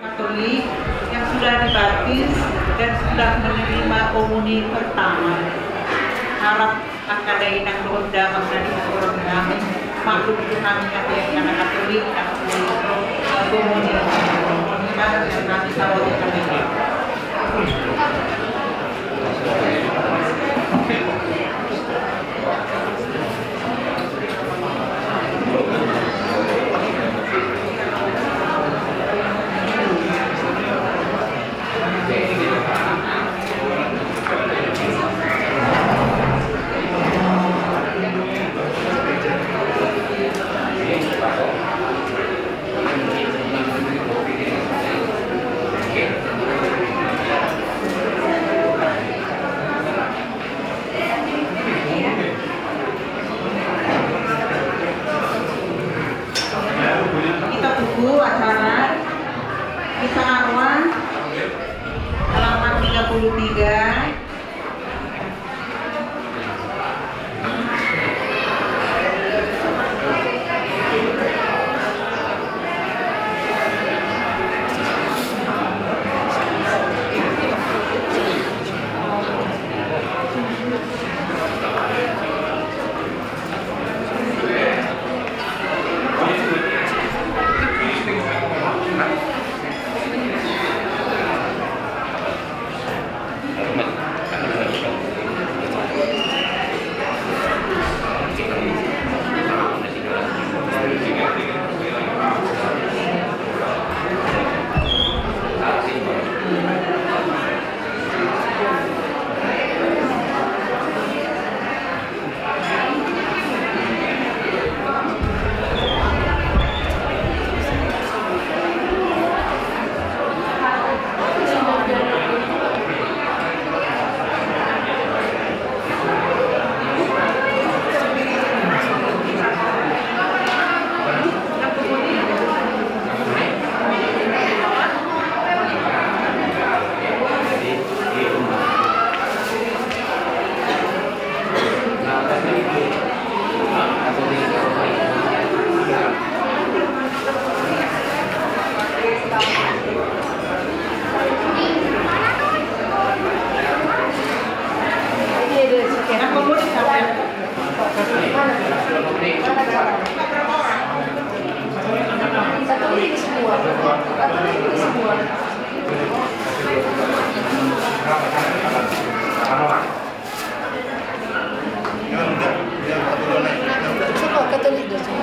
Katolik yang sudah dibaptis dan sudah menerima komuni pertama. Harap akadai nang doda magdali orang kami maklum kami yang Katolik yang komuni yang kami sawat kami. Acara Kisah Arwah halaman 33.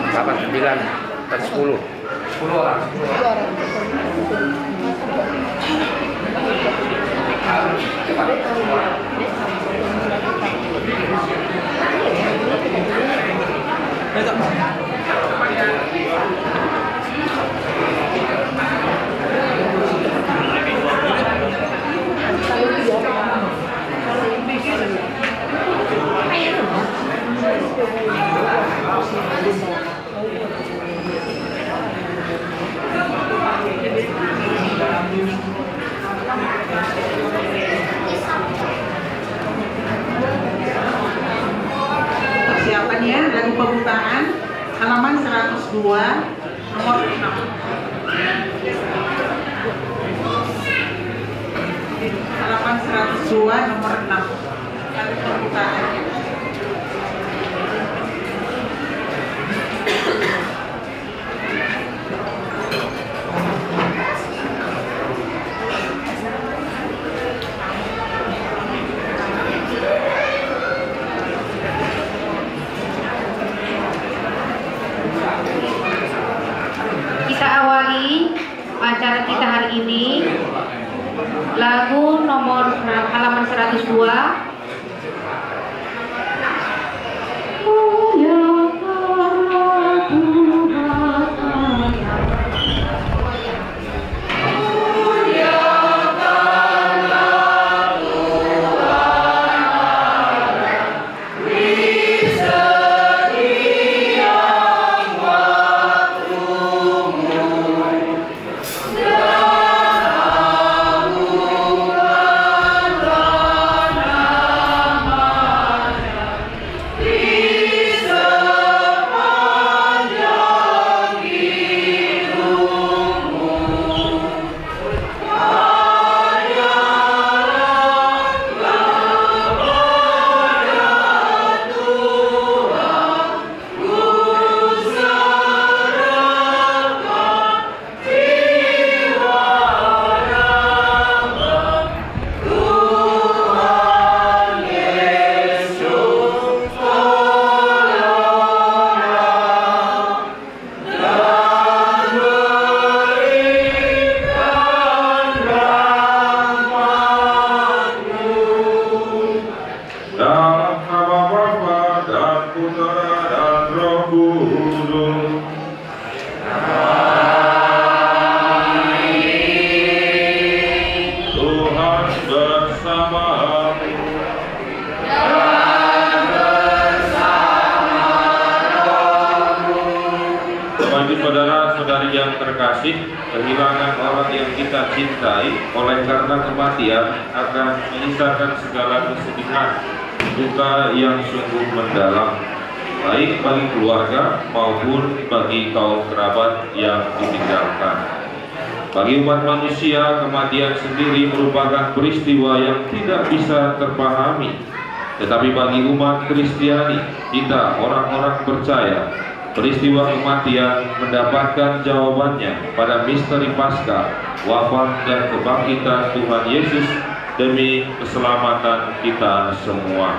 Kapan? 9 dan 10 orang. Persiapannya lagu pembukaan halaman 102 nomor 6. Halaman 102 nomor 6 lagu pembukaannya. Kita awali acara kita hari ini lagu nomor halaman 102. kehilangan orang yang kita cintai oleh karena kematian akan menyisakan segala kesedihan, duka yang sungguh mendalam, baik bagi keluarga maupun bagi kaum kerabat yang ditinggalkan. Bagi umat manusia, kematian sendiri merupakan peristiwa yang tidak bisa terpahami. Tetapi bagi umat Kristiani, kita orang-orang percaya, peristiwa kematian mendapatkan jawabannya pada misteri Paskah, wafat dan kebangkitan Tuhan Yesus demi keselamatan kita semua.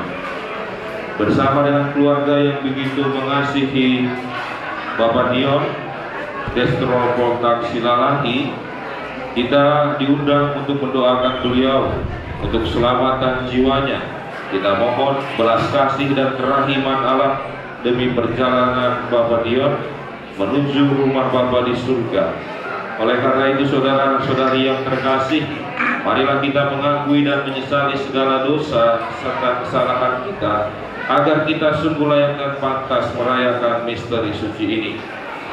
Bersama dengan keluarga yang begitu mengasihi Bapak Dion Destro Poltak Silalahi, kita diundang untuk mendoakan beliau untuk keselamatan jiwanya. Kita mohon belas kasih dan kerahiman Allah demi perjalanan Bapak Dion menuju rumah Bapa di surga. Oleh karena itu, saudara-saudari yang terkasih, marilah kita mengakui dan menyesali segala dosa serta kesalahan kita, agar kita sungguh layak dan pantas merayakan misteri suci ini.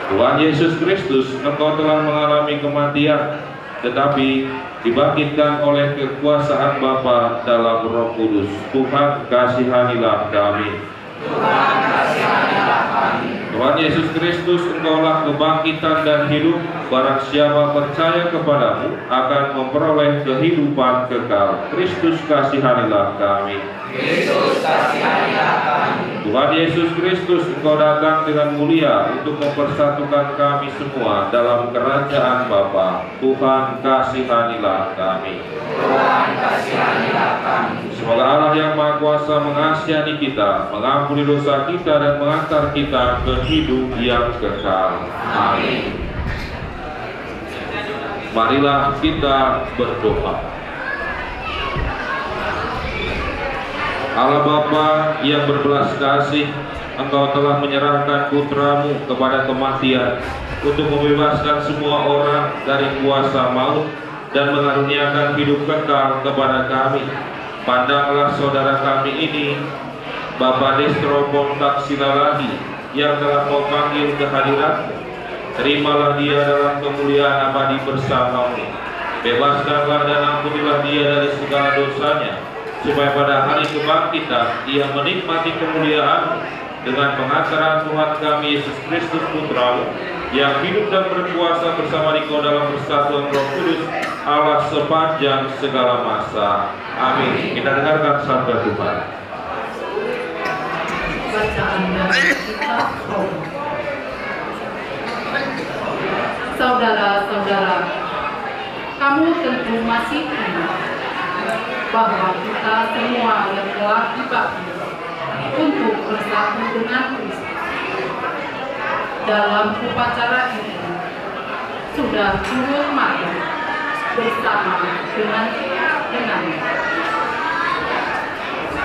Tuhan Yesus Kristus, Engkau telah mengalami kematian, tetapi dibangkitkan oleh kekuasaan Bapa dalam Roh Kudus. Tuhan, kasihanilah kami. Tuhan, kasihanilah kami. Tuhan Yesus Kristus, Engkaulah kebangkitan dan hidup. Barang siapa percaya kepadamu akan memperoleh kehidupan kekal. Kristus, kasihanilah kami. Kristus, kasihanilah kami. Tuhan Yesus Kristus, Engkau datang dengan mulia untuk mempersatukan kami semua dalam kerajaan Bapa. Tuhan, kasihanilah kami. Tuhan, kasihanilah kami. Semoga Allah yang Maha Kuasa mengasihani kita, mengampuni dosa kita, dan mengantar kita ke hidup yang kekal. Amin. Marilah kita berdoa. Allah Bapa yang berbelas kasih, Engkau telah menyerahkan putramu kepada kematian untuk membebaskan semua orang dari kuasa maut dan mengaruniakan hidup kekal kepada kami. Pandanglah saudara kami ini, Bapak Destro Poltak Silalahi, yang telah Kau panggil ke hadirat-Mu. Terimalah dia dalam kemuliaan abadi bersama-Mu. Bebaskanlah dan ampunilah dia dari segala dosanya, supaya pada hari kebangkitan ia menikmati kemuliaan dengan pengantaran Tuhan kami Yesus Kristus Putra-Mu, yang hidup dan berkuasa bersama Engkau dalam persatuan Roh Kudus, Allah sepanjang segala masa. Amin. Kita dengarkan sabda Tuhan. Bacaan dari kitab Roma. Saudara-saudara, kamu tentu masih ingat bahwa kita semua yang telah dibaptis untuk bersatu dengan Kristus dalam upacara ini sudah turut mati bersama dengannya.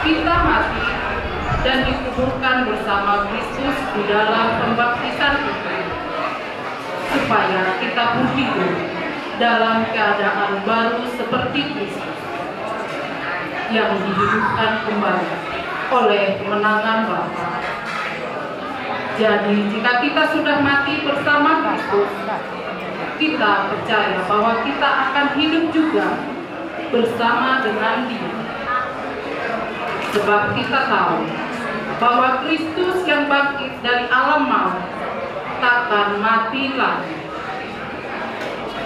Kita mati dan dikuburkan bersama Kristus di dalam pembaptisan itu, supaya kita pun hidup dalam keadaan baru seperti Kristus yang dihidupkan kembali oleh kemenangan Bapa. Jadi jika kita sudah mati bersama Kristus, kita percaya bahwa kita akan hidup juga bersama dengan Dia. Sebab kita tahu bahwa Kristus yang bangkit dari alam maut takkan mati lagi.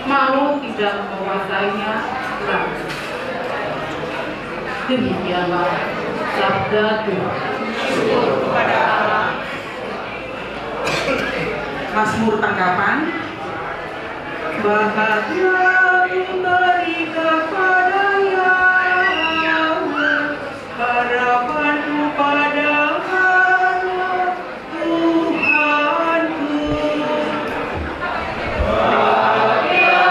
Maut tidak menguasainya lagi. Demikianlah sabda Tuhan. Syukur kepada Allah. Mazmur tanggapan. Bahagia diberi kepada Yahweh, harapanku pada Allah Tuhanku. Bahagia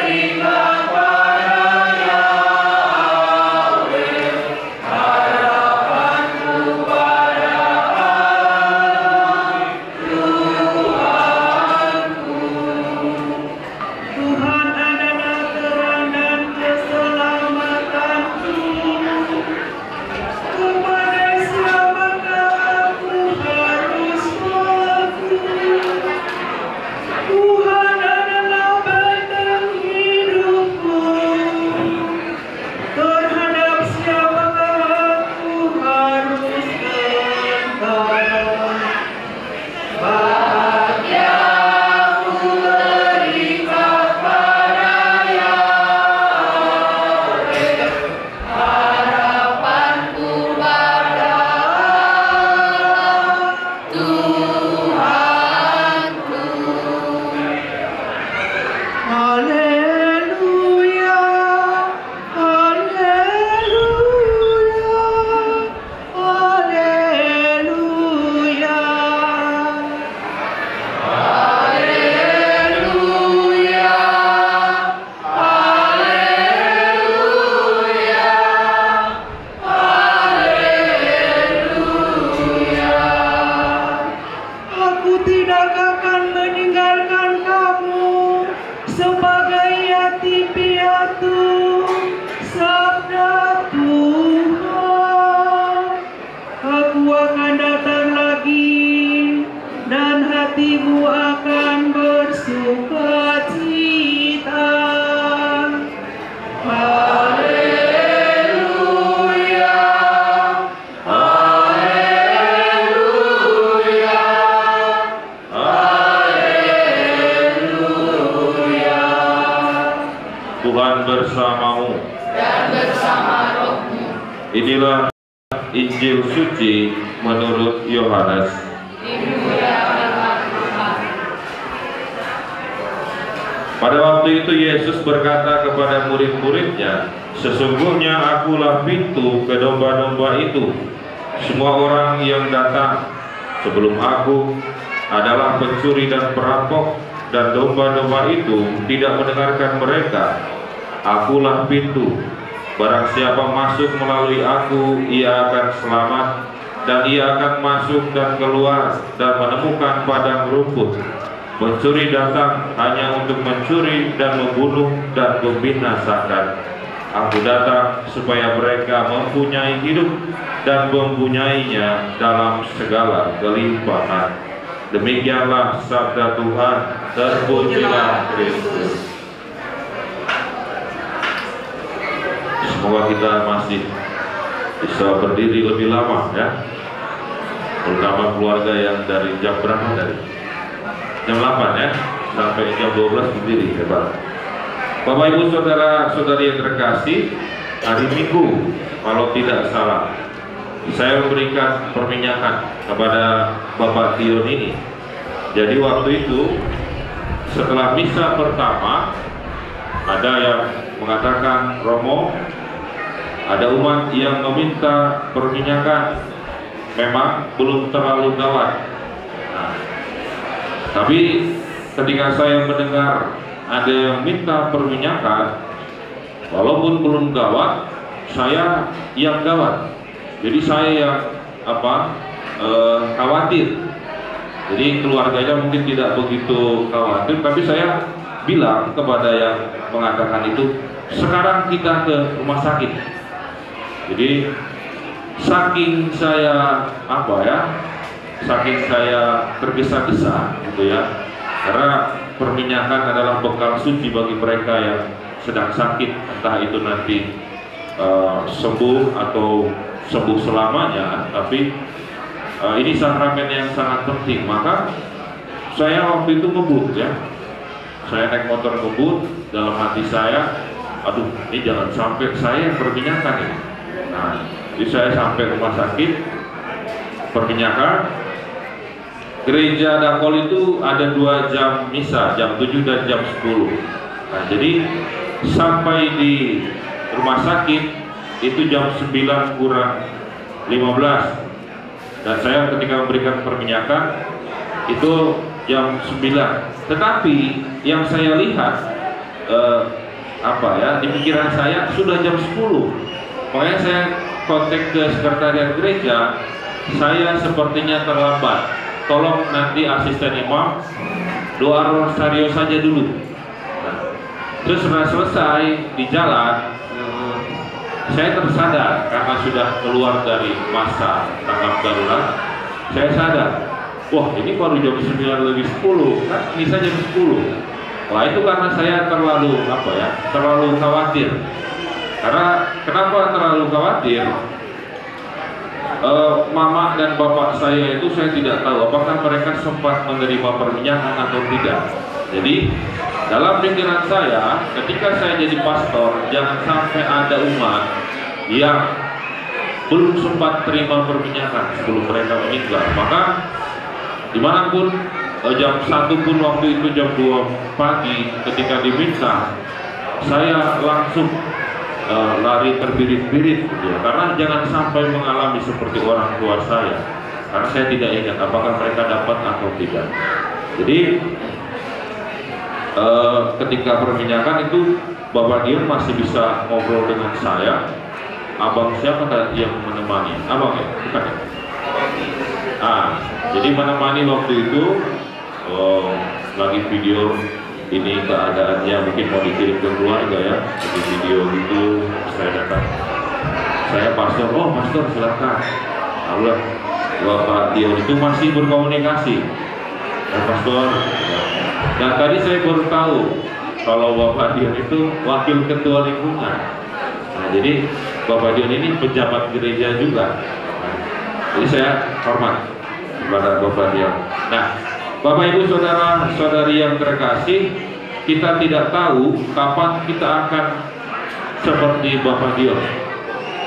diberi kepada Yahweh, harapanku pada Allah Tuhanku. Haleluya, haleluya, haleluya. Aku tidak akan meninggalkan kamu sebagai yatim piatu, sabda Tuhan. Aku akan datang lagi dan hatimu akan bersukacita. Haleluya, haleluya, haleluya. Tuhan bersamamu Dan bersama rohmu. Inilah Injil suci menurut Yohanes. Dimuliakanlah Tuhan. Pada waktu itu Yesus berkata kepada murid-muridnya, "Sesungguhnya akulah pintu ke domba-domba itu. Semua orang yang datang sebelum aku adalah pencuri dan perampok, dan domba-domba itu tidak mendengarkan mereka. Akulah pintu. Barang siapa masuk melalui aku, ia akan selamat, dan ia akan masuk dan keluar dan menemukan padang rumput. Pencuri datang hanya untuk mencuri dan membunuh dan membinasakan. Aku datang supaya mereka mempunyai hidup dan mempunyainya dalam segala kelimpahan." Demikianlah sabda Tuhan. Terpujilah Kristus. Semoga kita masih bisa berdiri lebih lama ya, terutama keluarga yang dari jam berapa tadi? Jam 8 ya, sampai jam 12 berdiri hebat. Bapak Ibu saudara-saudari yang terkasih, hari Minggu kalau tidak salah saya memberikan perminyakan kepada Bapak Tion ini. Jadi waktu itu setelah misa pertama ada yang mengatakan, "Romo, ada umat yang meminta perminyakan, memang belum terlalu gawat." Nah, tapi ketika saya mendengar ada yang minta perminyakan, walaupun belum gawat, saya yang gawat. Jadi saya yang khawatir. Jadi keluarganya mungkin tidak begitu khawatir, tapi saya bilang kepada yang mengatakan itu, "Sekarang kita ke rumah sakit." Jadi saking saya saking saya tergesa-gesa gitu ya, karena perminyakan adalah bekal suci bagi mereka yang sedang sakit, entah itu nanti sembuh atau sembuh selamanya, tapi ini sakramen yang sangat penting. Maka saya waktu itu ngebut ya, saya naik motor ngebut, dalam hati saya, aduh ini jangan sampai saya perminyakan ini. Nah, jadi saya sampai rumah sakit, perminyakan. Gereja Dakol itu ada 2 jam misa, jam 7 dan jam 10. Nah, jadi sampai di rumah sakit itu jam 9 kurang 15, dan saya ketika memberikan perminyakan itu jam 9. Tetapi yang saya lihat di pikiran saya sudah jam 10. Makanya saya kontak ke sekretariat gereja, "Saya sepertinya terlambat, tolong nanti asisten imam doa rosario saja dulu." Nah, terus setelah selesai di jalan, saya tersadar karena sudah keluar dari masa tanggap darurat. Saya sadar, wah ini baru jam 9 lebih 10, kan bisa jam 10. Wah itu karena saya terlalu khawatir. Karena kenapa terlalu khawatir? Mama dan bapak saya itu saya tidak tahu apakah mereka sempat menerima perminyakan atau tidak. Jadi dalam pikiran saya, ketika saya jadi pastor, jangan sampai ada umat yang belum sempat terima perminyakan sebelum mereka meninggal. Maka dimanapun jam 1 pun waktu itu jam 2 pagi ketika diminta, saya langsung lari terbirit-birit gitu ya, karena jangan sampai mengalami seperti orang tua saya, karena saya tidak ingat apakah mereka dapat atau tidak. Jadi ketika perminyakan itu Bapak Dion masih bisa ngobrol dengan saya. Abang siapa yang menemani? Abang ya? Bukan ya? Jadi menemani waktu itu lagi video ini keadaannya mungkin mau dikirim ke keluarga ya, di video itu saya datang, saya pastor, oh pastor silakan. Allah, Bapak Dion itu masih berkomunikasi, pastor. Dan tadi saya baru tahu kalau Bapak Dion itu wakil ketua lingkungan. Nah, jadi Bapak Dion ini pejabat gereja juga. Jadi saya hormat kepada Bapak Dion. Nah, Bapak Ibu saudara-saudari yang terkasih, kita tidak tahu kapan kita akan seperti Bapak Dion.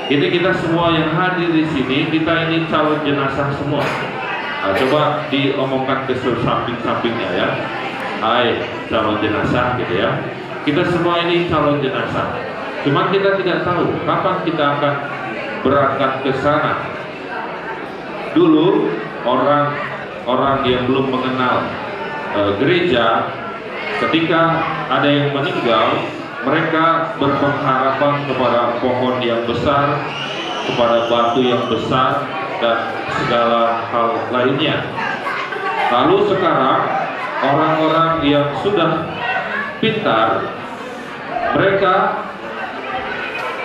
Ini kita semua yang hadir di sini, kita ini calon jenazah semua. Nah, coba diomongkan ke samping-sampingnya ya. Hai, calon jenazah gitu ya. Kita semua ini calon jenazah. Cuma kita tidak tahu kapan kita akan berangkat ke sana. Dulu orang yang belum mengenal gereja, ketika ada yang meninggal, mereka berpengharapan kepada pohon yang besar, kepada batu yang besar, dan segala hal lainnya. Lalu sekarang orang-orang yang sudah pintar, mereka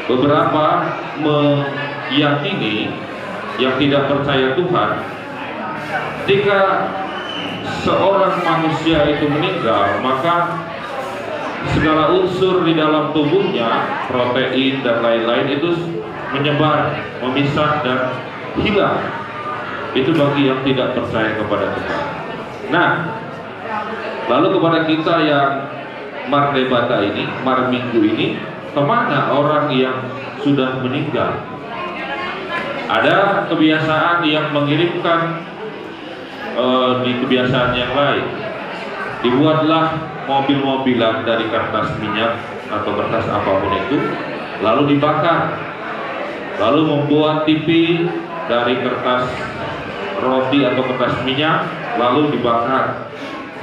beberapa meyakini yang tidak percaya Tuhan, jika seorang manusia itu meninggal, maka segala unsur di dalam tubuhnya, protein dan lain-lain itu menyebar, memisah dan hilang. Itu bagi yang tidak percaya kepada Tuhan. Nah, lalu kepada kita yang Mardebata ini, Marminggu ini, kemana orang yang sudah meninggal? Ada kebiasaan yang mengirimkan di kebiasaan yang lain. Dibuatlah mobil-mobilan dari kertas minyak atau kertas apapun itu, lalu dibakar. Lalu membuat TV dari kertas roti atau kertas minyak, lalu dibakar.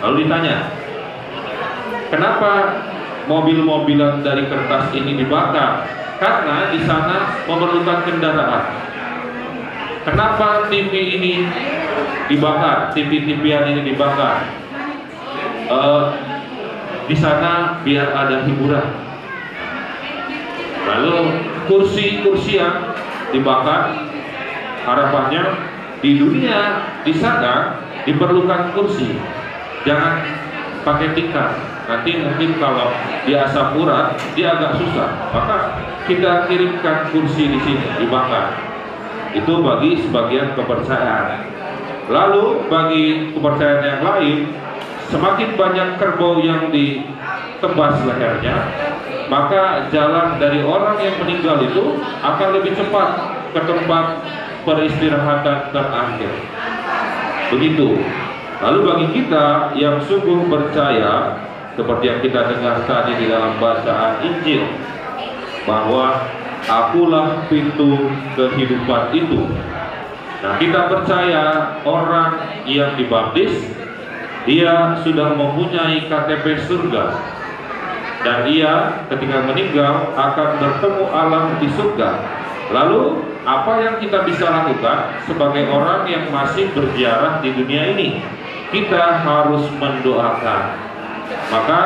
Lalu ditanya, kenapa mobil-mobilan dari kertas ini dibakar? Karena di sana memerlukan kendaraan. Kenapa TV ini dibakar? TV-TVan ini dibakar? Di sana biar ada hiburan. Lalu kursi-kursi yang dibakar, harapannya di dunia di sana diperlukan kursi. Jangan pakai tikar. Nanti mungkin kalau di asap urat dia agak susah. Maka kita kirimkan kursi di sini dibakar. Itu bagi sebagian kepercayaan. Lalu bagi kepercayaan yang lain, semakin banyak kerbau yang ditebas lehernya, maka jalan dari orang yang meninggal itu akan lebih cepat ke tempat peristirahatan terakhir. Begitu. Lalu bagi kita yang sungguh percaya, seperti yang kita dengar tadi di dalam bacaan Injil, bahwa akulah pintu kehidupan itu. Nah, kita percaya orang yang dibaptis, dia sudah mempunyai KTP surga, dan ia ketika meninggal akan bertemu Allah di surga. Lalu apa yang kita bisa lakukan sebagai orang yang masih berziarah di dunia ini? Kita harus mendoakan. Maka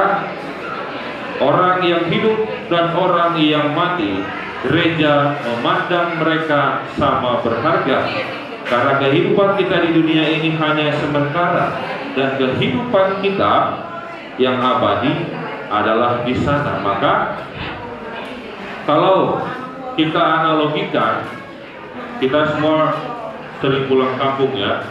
orang yang hidup dan orang yang mati, gereja memandang mereka sama berharga, karena kehidupan kita di dunia ini hanya sementara, dan kehidupan kita yang abadi adalah di sana. Maka kalau kita analogikan, kita semua sering pulang kampung ya,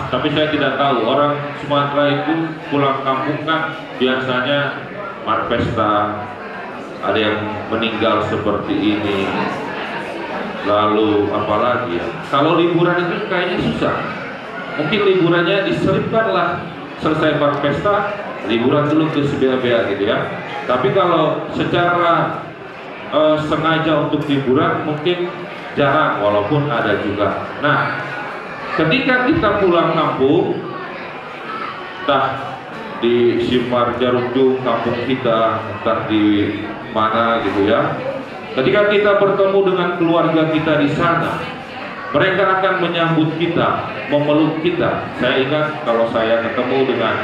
tapi saya tidak tahu orang Sumatera itu pulang kampung kan biasanya marpesta, ada yang meninggal seperti ini, lalu apalagi ya, kalau liburan itu kayaknya susah. Mungkin liburannya diselipkanlah selesai pesta, liburan dulu ke Sebea-bea gitu ya. Tapi kalau secara sengaja untuk liburan mungkin jarang, walaupun ada juga. Nah, ketika kita pulang kampung, entah di Simar Jarujung kampung kita, entah di mana gitu ya, ketika kita bertemu dengan keluarga kita di sana, mereka akan menyambut kita, memeluk kita. Saya ingat kalau saya ketemu dengan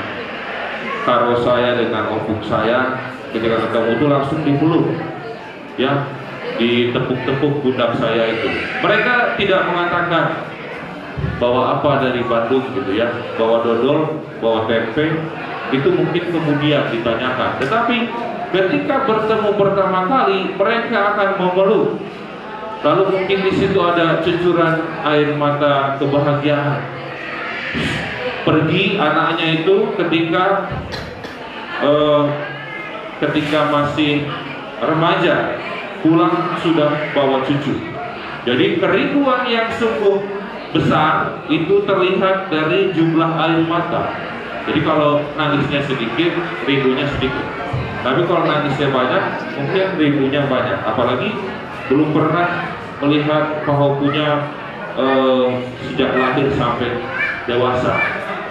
karo saya, dengan opung saya, ketika ketemu itu langsung dipeluk, ya, ditepuk-tepuk pundak saya itu. Mereka tidak mengatakan bawa apa dari Bandung gitu ya, bawa dodol, bawa tempe, itu mungkin kemudian ditanyakan. Tetapi ketika bertemu pertama kali, mereka akan memeluk. Lalu mungkin di situ ada cucuran air mata kebahagiaan. Pergi anaknya itu ketika masih remaja, pulang sudah bawa cucu. Jadi kerinduan yang sungguh besar itu terlihat dari jumlah air mata. Jadi kalau nangisnya sedikit, rindunya sedikit. Tapi kalau nangisnya banyak, mungkin rindunya banyak. Apalagi belum pernah melihat pahopunya sejak lahir sampai dewasa.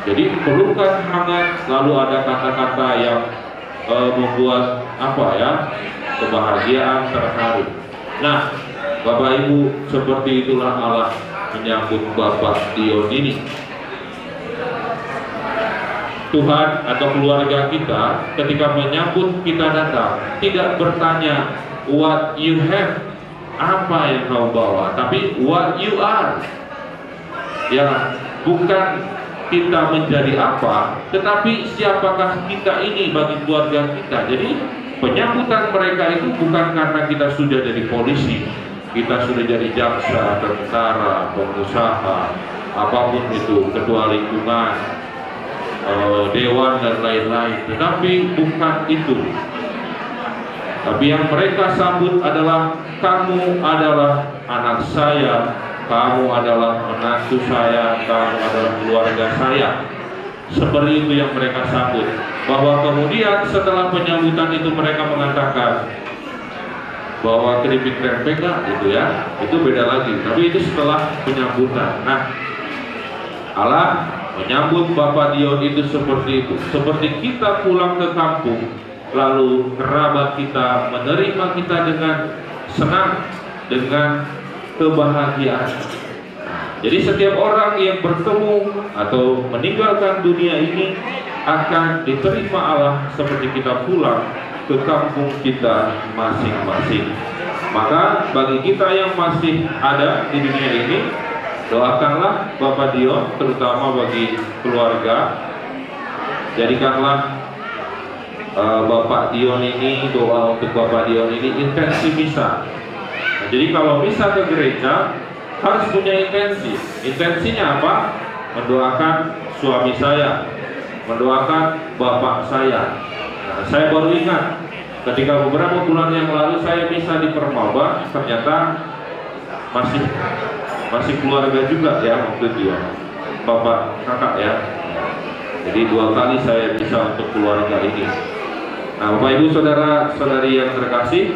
Jadi pelukan hangat, lalu ada kata-kata yang membuat kebahagiaan, terharu. Nah, Bapak Ibu, seperti itulah Allah menyambut Bapak Dion ini. Tuhan atau keluarga kita ketika menyambut kita datang tidak bertanya what you have, apa yang kau bawa, tapi what you are. Ya, bukan kita menjadi apa, tetapi siapakah kita ini bagi keluarga kita. Jadi penyambutan mereka itu bukan karena kita sudah jadi polisi, kita sudah jadi jaksa, tentara, pengusaha, apapun itu, ketua lingkungan, dewan dan lain-lain, tetapi bukan itu. Tapi yang mereka sambut adalah kamu adalah anak saya, kamu adalah menantu saya, kamu adalah keluarga saya. Seperti itu yang mereka sambut. Bahwa kemudian setelah penyambutan itu mereka mengatakan bahwa keripik tempe gitu ya, itu beda lagi. Tapi itu setelah penyambutan. Nah, Allah menyambut Bapak Dion itu seperti itu. Seperti kita pulang ke kampung, lalu kerabat kita menerima kita dengan senang, dengan kebahagiaan. Jadi setiap orang yang bertemu atau meninggalkan dunia ini akan diterima Allah seperti kita pulang ke kampung kita masing-masing. Maka bagi kita yang masih ada di dunia ini, doakanlah Bapak Dion, terutama bagi keluarga. Jadikanlah Bapak Dion ini, doa untuk Bapak Dion ini intensi misa. Nah, jadi kalau misa ke gereja harus punya intensi. Intensinya apa? Mendoakan suami saya, mendoakan bapak saya. Nah, saya baru ingat ketika beberapa bulan yang lalu saya misa di Permaba, ternyata masih keluarga juga ya waktu itu ya, bapak kakak ya. Jadi 2 kali saya misa untuk keluarga ini. Nah, Bapak Ibu saudara-saudari yang terkasih,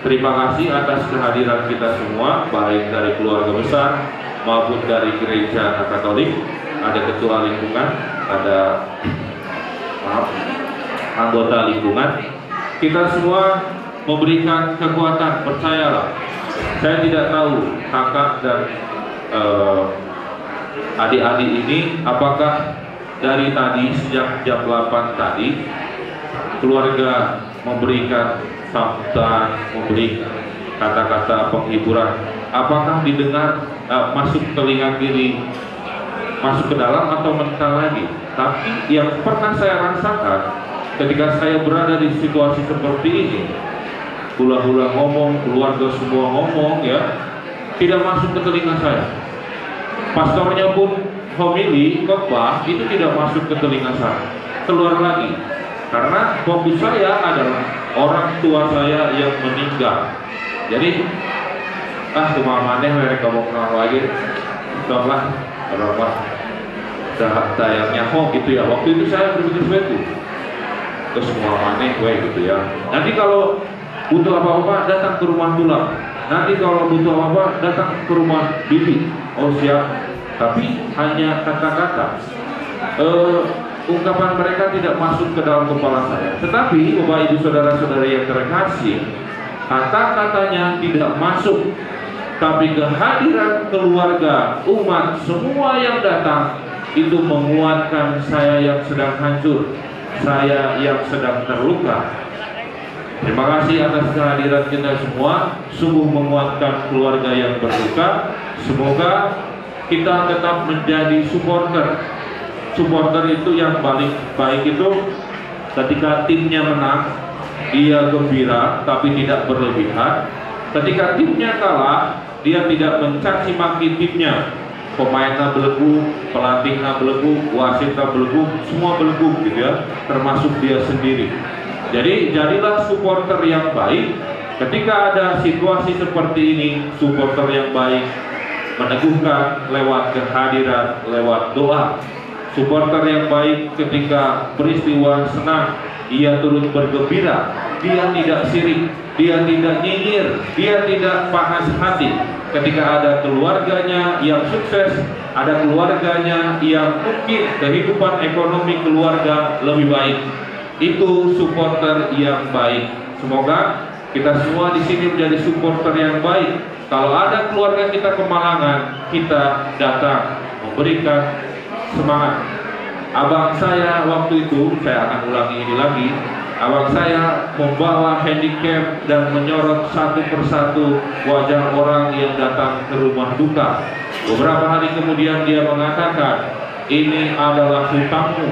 terima kasih atas kehadiran kita semua, baik dari keluarga besar maupun dari gereja Katolik. Ada ketua lingkungan, ada anggota lingkungan. Kita semua memberikan kekuatan, percayalah. Saya tidak tahu kakak dan adik-adik ini apakah dari tadi sejak jam 8 tadi keluarga memberikan sambutan, memberikan kata-kata penghiburan, apakah didengar masuk telinga kiri, masuk ke dalam atau mental lagi. Tapi yang pernah saya rasakan ketika saya berada di situasi seperti ini, hula-hula ngomong, keluarga semua ngomong ya, tidak masuk ke telinga saya. Pastornya pun homili, khotbah itu tidak masuk ke telinga saya, keluar lagi. Karena fokus saya adalah orang tua saya yang meninggal. Jadi kemana mereka mau kenal lagi, stoplah, berapa. dayangnya gitu ya. Waktu itu saya berpikir seperti itu. Terus semua aneh gitu ya. Nanti kalau butuh apa-apa datang ke rumah tulang. Nanti kalau butuh apa-apa datang ke rumah bibi. Oh siap. Tapi hanya kata-kata. Ungkapan mereka tidak masuk ke dalam kepala saya. Tetapi Bapak Ibu Saudara-saudari yang terkasih, kata-katanya tidak masuk. Tapi kehadiran keluarga, umat, semua yang datang itu menguatkan saya yang sedang hancur, saya yang sedang terluka. Terima kasih atas kehadiran kita semua, sungguh menguatkan keluarga yang berduka. Semoga kita tetap menjadi supporter. Supporter itu yang paling baik itu ketika timnya menang, dia gembira tapi tidak berlebihan. Ketika timnya kalah, dia tidak mencaci maki timnya. Pemainnya belegu, pelatihnya belegu, wasitnya belegu, semua belegu gitu ya, termasuk dia sendiri. Jadi jadilah supporter yang baik. Ketika ada situasi seperti ini, supporter yang baik meneguhkan lewat kehadiran, lewat doa. Supporter yang baik ketika peristiwa senang, ia turut bergembira. Dia tidak sirik, dia tidak nyinyir, dia tidak panas hati. Ketika ada keluarganya yang sukses, ada keluarganya yang mungkin kehidupan ekonomi keluarga lebih baik, itu supporter yang baik. Semoga kita semua di sini menjadi supporter yang baik. Kalau ada keluarga kita kemalangan, kita datang memberikan semangat. Abang saya waktu itu, saya akan ulangi ini lagi. Abang saya membawa handicap dan menyorot satu persatu wajah orang yang datang ke rumah duka. Beberapa hari kemudian dia mengatakan, ini adalah hutangmu.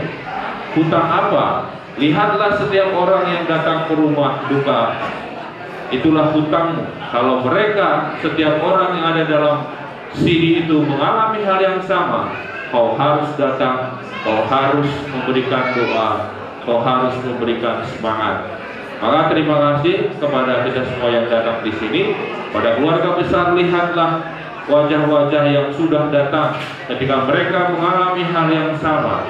Hutang apa? Lihatlah setiap orang yang datang ke rumah duka, itulah hutangmu. Kalau mereka, setiap orang yang ada dalam CD itu mengalami hal yang sama, kau harus datang, kau harus memberikan doa, kau harus memberikan semangat. Maka terima kasih kepada kita semua yang datang di sini. Pada keluarga besar, lihatlah wajah-wajah yang sudah datang ketika mereka mengalami hal yang sama.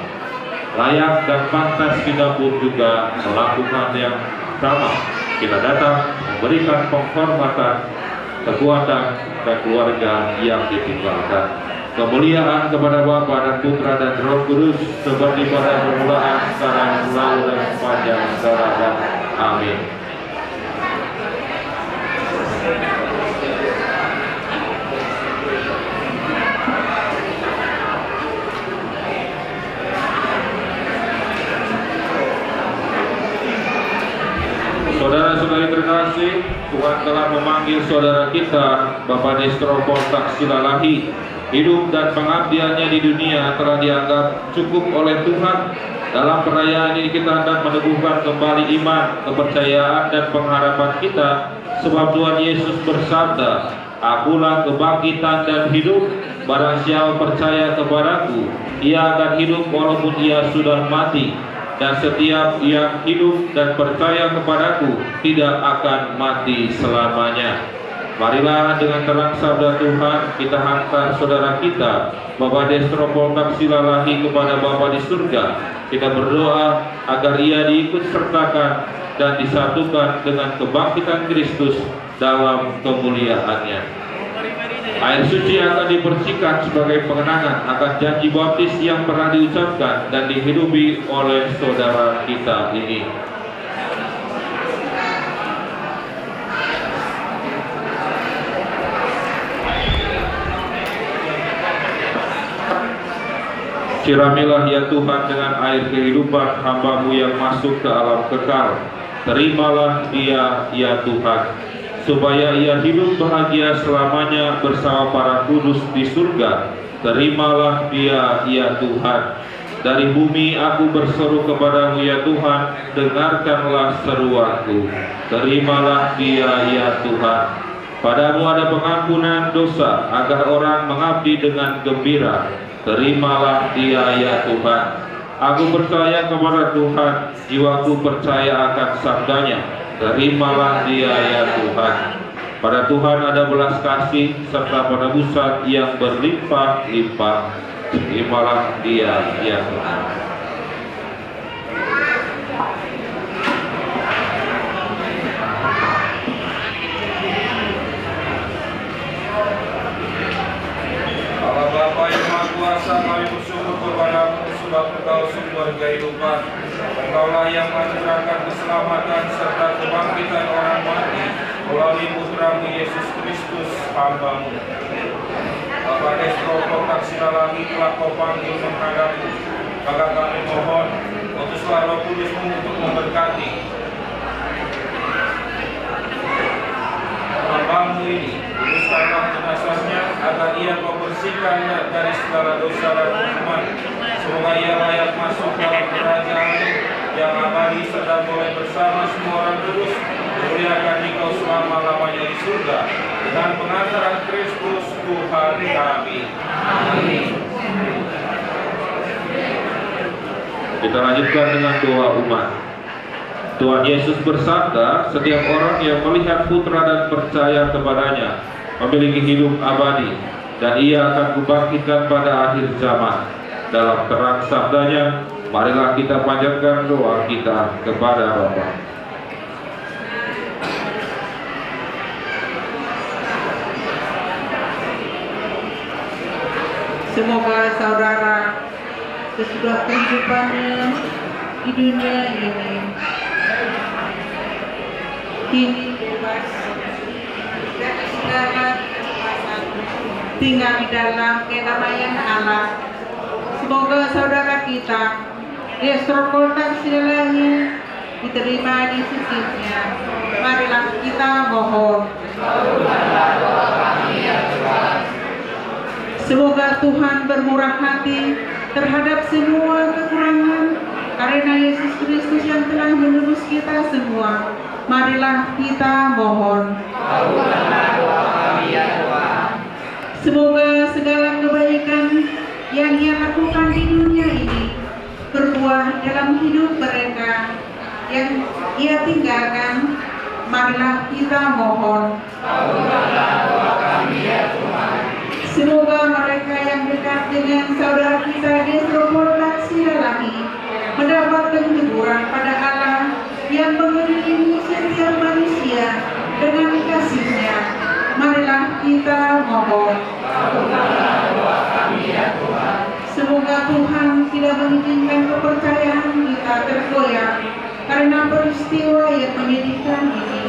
Layak dan pantas kita pun juga melakukan yang sama. Kita datang memberikan penghormatan, kekuatan ke keluarga yang ditinggalkan. Kemuliaan kepada Bapa dan Putra dan Roh Kudus seperti pada permulaan, sekarang, selalu dan sepanjang segala. Amin. Saudara-saudari terkasih, Tuhan telah memanggil saudara kita, Bapak Destro Poltak Silalahi. Hidup dan pengabdiannya di dunia telah dianggap cukup oleh Tuhan. Dalam perayaan ini kita hendak meneguhkan kembali iman, kepercayaan dan pengharapan kita. Sebab Tuhan Yesus bersabda, akulah kebangkitan dan hidup. Barang siapa percaya kepadaku, ia akan hidup walaupun ia sudah mati. Dan setiap yang hidup dan percaya kepadaku tidak akan mati selamanya. Marilah dengan terang sabda Tuhan kita hantar saudara kita, Bapak Destro Poltak Silalahi, kepada Bapa di surga. Kita berdoa agar ia diikut sertakan dan disatukan dengan kebangkitan Kristus dalam kemuliaannya. Air suci akan dipercikan sebagai pengenangan akan janji baptis yang pernah diucapkan dan dihidupi oleh saudara kita ini. Siramilah ya Tuhan dengan air kehidupan hamba-Mu yang masuk ke alam kekal. Terimalah dia ya Tuhan, supaya ia hidup bahagia selamanya bersama para kudus di surga. Terimalah dia ya Tuhan. Dari bumi aku berseru kepadamu ya Tuhan, dengarkanlah seruanku. Terimalah dia ya Tuhan. Padamu ada pengampunan dosa, agar orang mengabdi dengan gembira. Terimalah dia ya Tuhan. Aku percaya kepada Tuhan, jiwaku percaya akan sabdanya. Terimalah dia ya Tuhan. Pada Tuhan ada belas kasih serta penebusan yang berlimpah-limpah. terimalah dia ya Tuhan. Allah Bapa yang Maha Kuasa, kami bersyukur kepada-Mu sebab Engkau sumber kehidupan. Engkaulah yang menganugerahkan keselamatan serta kebangkitan orang mati melalui Putra-Mu Yesus Kristus, hamba-Mu. Bapa Destro Protaksina lagi telah Kau panggil menghadap-Mu, maka kami mohon utuslah Roh Kudus-Mu untuk memberkati hamba-Mu ini. Kuduskanlah jenazahnya agar ia Kau bersihkan dari segala dosa dan hukuman. Semoga ia layak masuk dalam kerajaan yang abadi serta boleh bersama semua orang kudus memuliakan Engkau selama-lamanya di surga dengan pengantaran Kristus Tuhan kami. Amin. Kita lanjutkan dengan doa umat. Tuhan Yesus bersabda, setiap orang yang melihat Putra dan percaya kepadanya memiliki hidup abadi, dan ia akan kubangkitkan pada akhir zaman. Dalam terang sabdanya, marilah kita panjatkan doa kita kepada Bapa. Semoga saudara sesudah kehidupannya di dunia ini kini bebas dari segala tinggal di dalam kedamaian Allah. Semoga saudara kita Destro Protaksina diterima di sisinya. Marilah kita mohon. Semoga Tuhan bermurah hati terhadap semua kekurangan karena Yesus Kristus yang telah menebus kita semua. Marilah kita mohon. Semoga segala kebaikan yang Ia lakukan di dunia ini berbuah dalam hidup mereka yang Ia tinggalkan. Marilah kita mohon. Semoga mereka yang dekat dengan saudara kita Destro Protaksina mendapatkan teguran pada Allah yang mengelilingi setiap manusia dengan kasih-Nya. Marilah kita mohon. Semoga Tuhan tidak mengizinkan kepercayaan kita tergoyah karena peristiwa yang menyedihkan ini.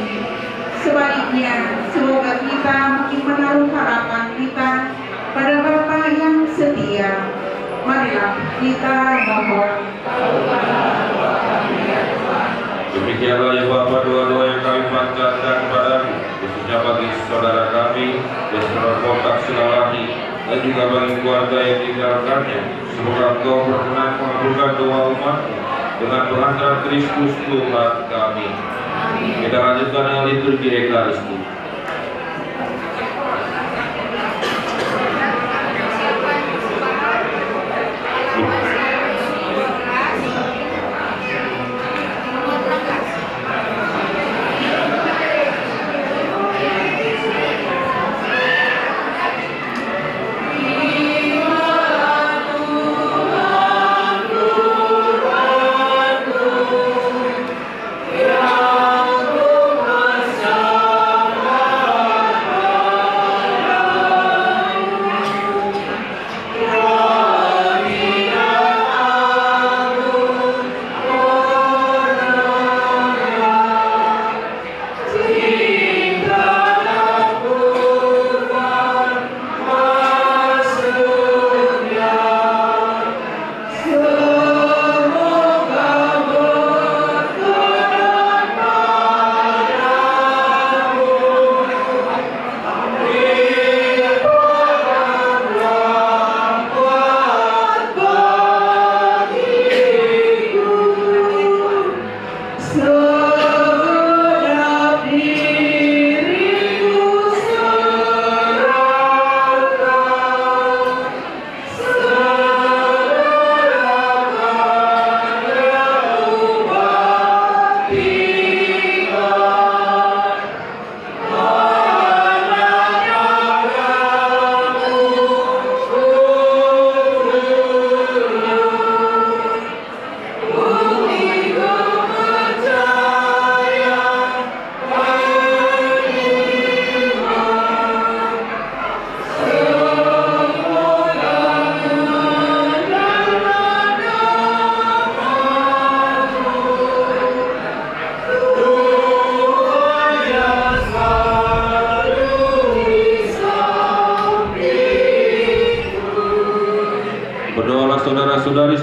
Sebaliknya, semoga kita makin menaruh harapan kita pada Bapa yang setia. Marilah kita mohon. Demikianlah ya Bapa, doa-doa yang kami panjatkan kepadamu, khususnya bagi saudara kami Destro Protaksina dan juga bagi keluarga yang ditinggalkannya. Semoga Engkau berkenan mengabulkan doa umat-Mu dengan pengantaran Kristus Tuhan kami. Kita lanjutkan dengan liturgi Ekaristi. Bersama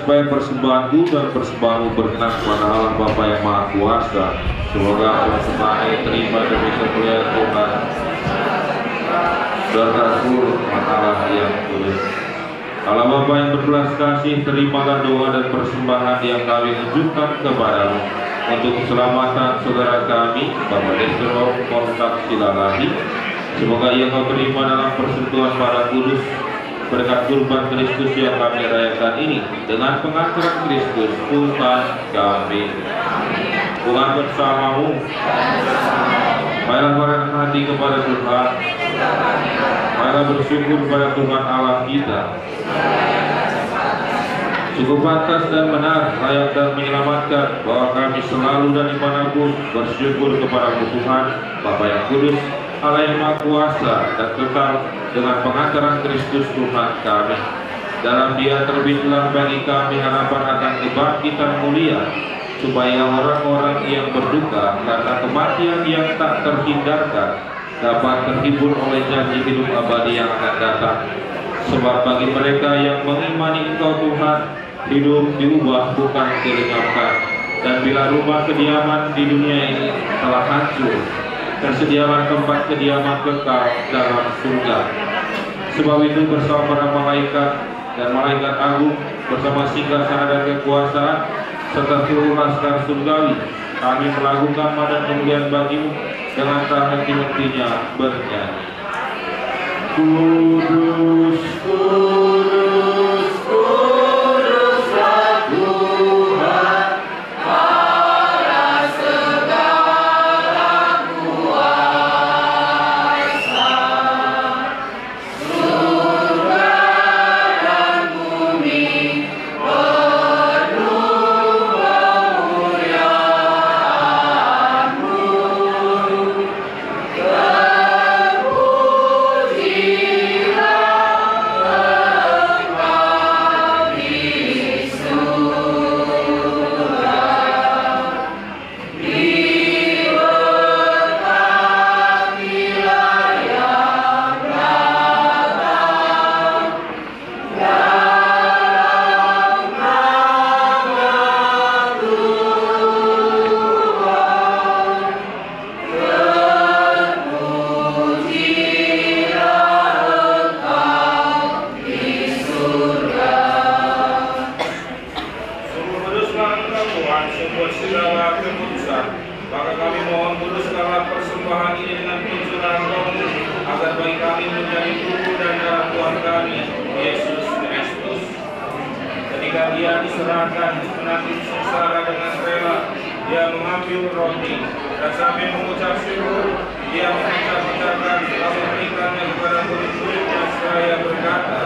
supaya persembahanku dan persembahanmu berkenan kepada Allah Bapa yang Maha Kuasa. Semoga persembahan ini terima demi kemuliaan Tuhan serta seluruh Allah yang kudus. Allah Bapa yang berbelas kasih, terimalah doa dan persembahan yang kami tunjukkan kepadamu untuk keselamatan saudara kami, Bapak Destro Kontak Silalahi. Semoga ia kau terima dalam persentuhan para kudus berkat kurban Kristus yang kami rayakan ini, dengan pengaturan Kristus Tuhan kami. Tuhan bersamamu. Marilah merendah hati kepada Tuhan. Marilah bersyukur kepada Tuhan Allah kita. Cukup pantas dan benar, layak dan menyelamatkan bahwa kami selalu dan dimanapun bersyukur kepada Tuhan Bapa yang kudus, Allah yang Maha Kuasa dan kekal, dengan pengantaran Kristus Tuhan kami. Dalam Dia terbitlah bagi kami harapan akan kebangkitan mulia, supaya orang-orang yang berduka karena kematian yang tak terhindarkan dapat terhibur oleh janji hidup abadi yang akan datang. Sebab bagi mereka yang mengimani Engkau Tuhan, hidup diubah bukan dilenyapkan. Dan bila rumah kediaman di dunia ini telah hancur, tersedialah tempat kediaman kekal dalam surga. Sebab itu bersama para malaikat dan malaikat agung, bersama singgasana dan kekuasaan, serta seluruh laskar surgawi, kami melakukan madan kemuliaan bagimu dengan tak henti-hentinya bernyanyi. Kudus, kudus, kuduslah Tuhan Allah segala kuasa. Surga dan bumi penuh kemuliaan-Mu. Dia diserahkan menanggung sengsara dengan rela, Dia mengambil roti dan sambil mengucap syukur, Dia mengucap-ucapkan lalu memberikannya kepada murid-muridnya seraya berkata,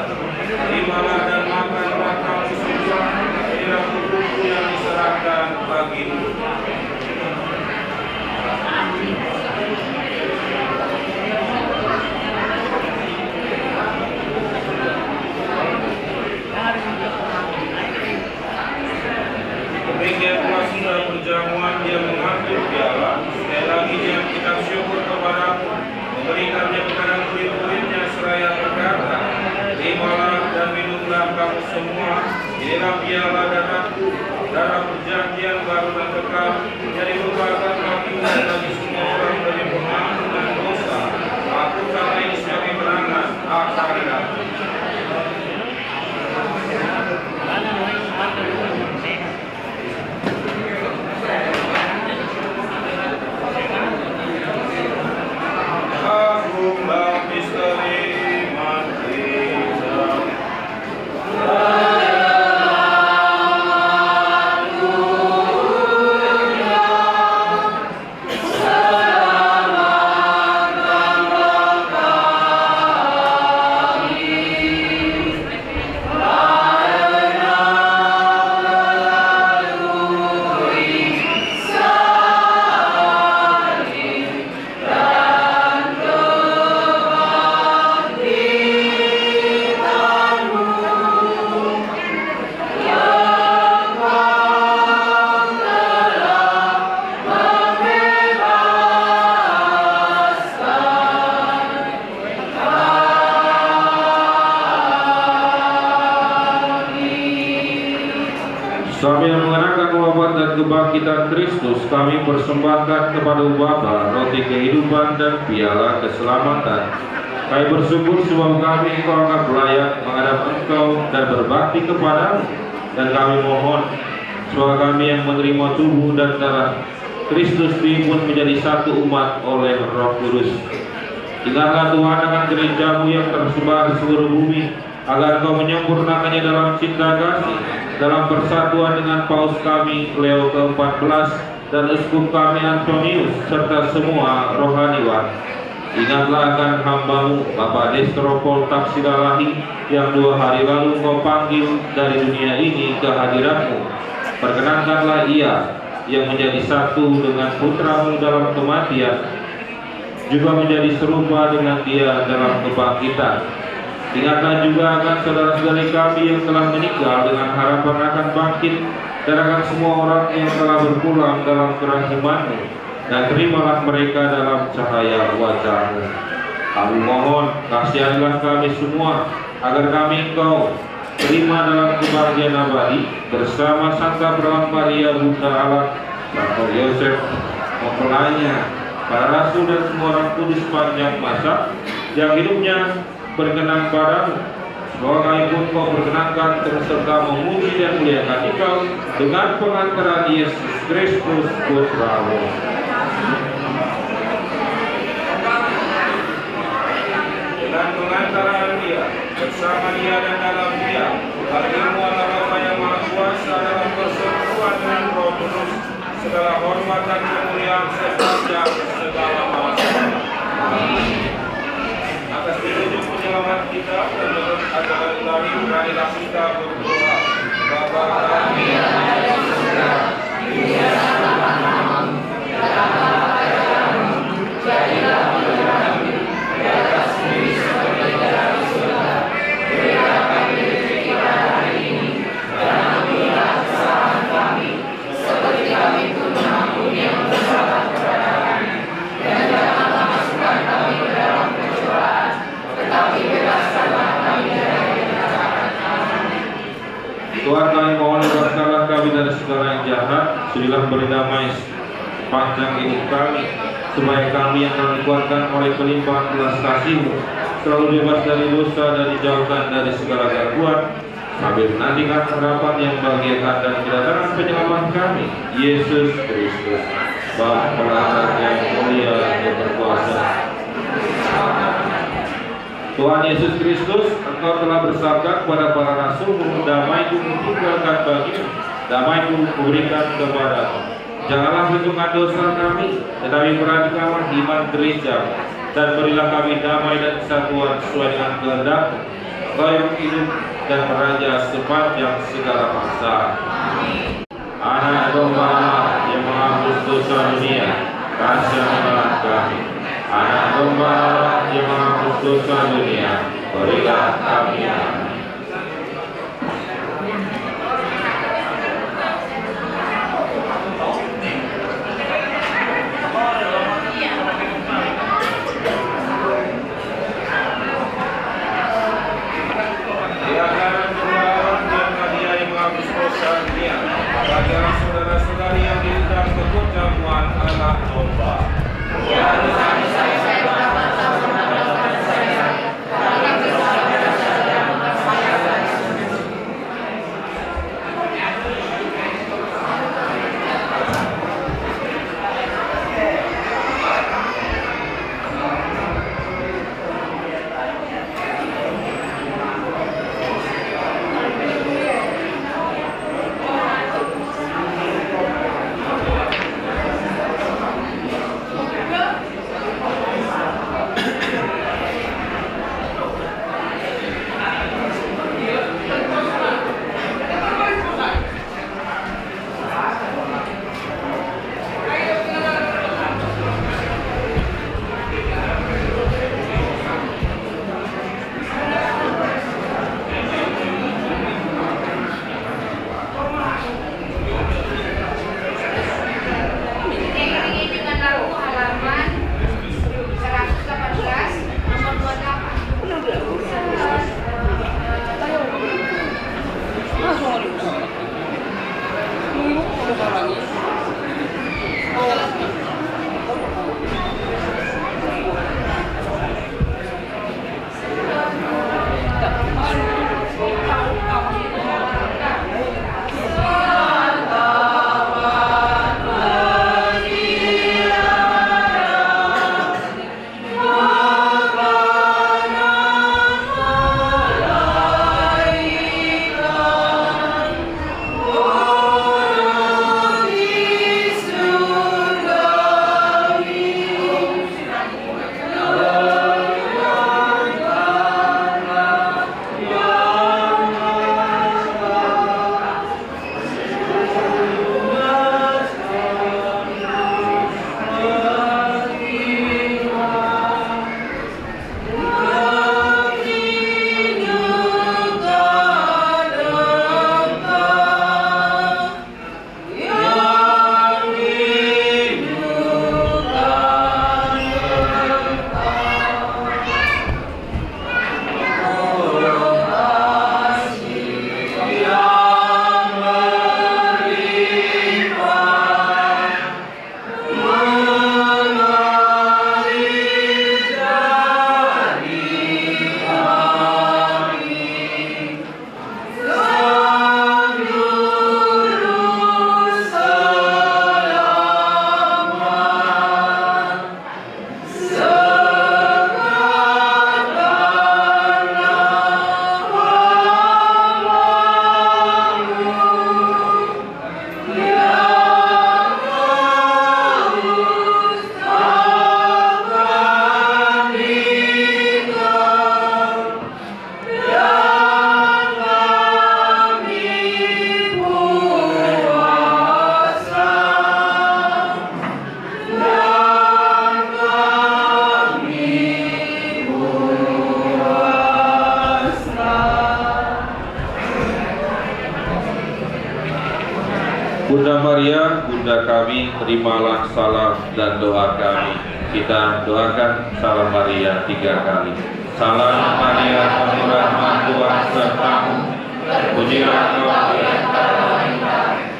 terimalah dan makanlah kamu semua, inilah tubuhku yang diserahkan bagimu. Demikian pula sudah perjamuan, Dia mengambil piala. Sekali lagi Dia kita kebangkitan Kristus, kami persembahkan kepada Bapa roti kehidupan dan piala keselamatan. Kami bersyukur sebab kami Engkau anggap layak menghadap Engkau dan berbakti kepadamu. Dan kami mohon supaya kami yang menerima tubuh dan darah Kristus diimpun menjadi satu umat oleh Roh Kudus. Ingatlah Tuhan akan gerejamu yang tersebar di seluruh bumi, agar Engkau menyempurnakannya dalam cinta kasih, dalam persatuan dengan Paus kami Leo ke-14 dan Uskup kami Antonius serta semua rohaniwan. Ingatlah akan hambamu Bapak Destropol Tapsilalahi yang 2 hari lalu Engkau panggil dari dunia ini ke hadiratmu. Perkenankanlah ia yang menjadi satu dengan putramu dalam kematian, juga menjadi serupa dengan dia dalam kebangkitan. Ingatlah juga akan saudara-saudari kami yang telah meninggal dengan harapan akan bangkit, dan akan semua orang yang telah berpulang dalam kerahiman-Mu, dan terimalah mereka dalam cahaya wajah-Mu. Kami mohon, kasihanilah kami semua, agar kami Engkau terima dalam kebahagiaan abadi bersama Santa Perawan Maria Bunda Allah, Santo Yosef, mempelainya, para rasul dan semua orang kudus sepanjang masa yang hidupnya berkenan padamu. Semoga kami pun Kau berkenankan terus serta memuji dan muliakan Engkau dengan pengantaran Yesus Kristus Putra-Mu. Dengan pengantaran Dia, bersama Dia dan dalam Dia, bagimu Allah Bapa yang Maha Kuasa dalam persekutuan dengan Roh Kudus, segala hormat dan kemuliaan sepanjang segala masa. Atas petunjuk penyelamat kita dan menurut ajaran ilahi, marilah kita berdoa. Bapa kami yang ada di surga, dimuliakanlah namamu, datanglah kerajaanmu, jadilah kehendakmu di atas bumi seperti di dalam surga. Berilah kami rezeki kita hari ini, dan ampunilah kesalahan kami, seperti kami pun mengampuni yang bersalah kepada kami. Dan janganlah masukkan kami ke dalam pencobaan, tetapi bebaskanlah kami dari yang jahat. Amin. Tuhan, kami mohon bebaskanlah kami dari segala yang jahat. Sudilah beri damai panjang hidup kami, supaya kami yang telah dikuatkan oleh pelimpahan belas kasih-Mu selalu bebas dari dosa dan dijauhkan dari segala gangguan, sambil menantikan harapan yang membahagiakan dan kedatangan penyelamat kami, Yesus Kristus, Bapa yang mulia dan berkuasa. Tuhan Yesus Kristus, Engkau telah bersabda kepada para rasul-Mu, damai-Ku kutinggalkan bagimu, damai-Ku kuberikan kepadamu. Janganlah perhitungkan dosa kami, tetapi perhatikanlah iman gereja, dan berilah kami damai dan kesatuan sesuai dengan kehendak-Mu, Engkau yang hidup dan meraja sepanjang segala masa. Anak domba Allah yang menghapus dosa dunia, kasihanlah kami. Anak domba Allah yang menghapus dosa dunia, berilah kami. Bagaimana saudara-saudari yang diundang ke perjamuan anak domba. Ya Tuhan, saya Bunda Maria, Bunda kami, terimalah salam dan doa kami. Kita doakan salam Maria 3 kali. Salam Maria, penuh rahmat, Tuhan sertamu. Terpujilah engkau di antara wanita,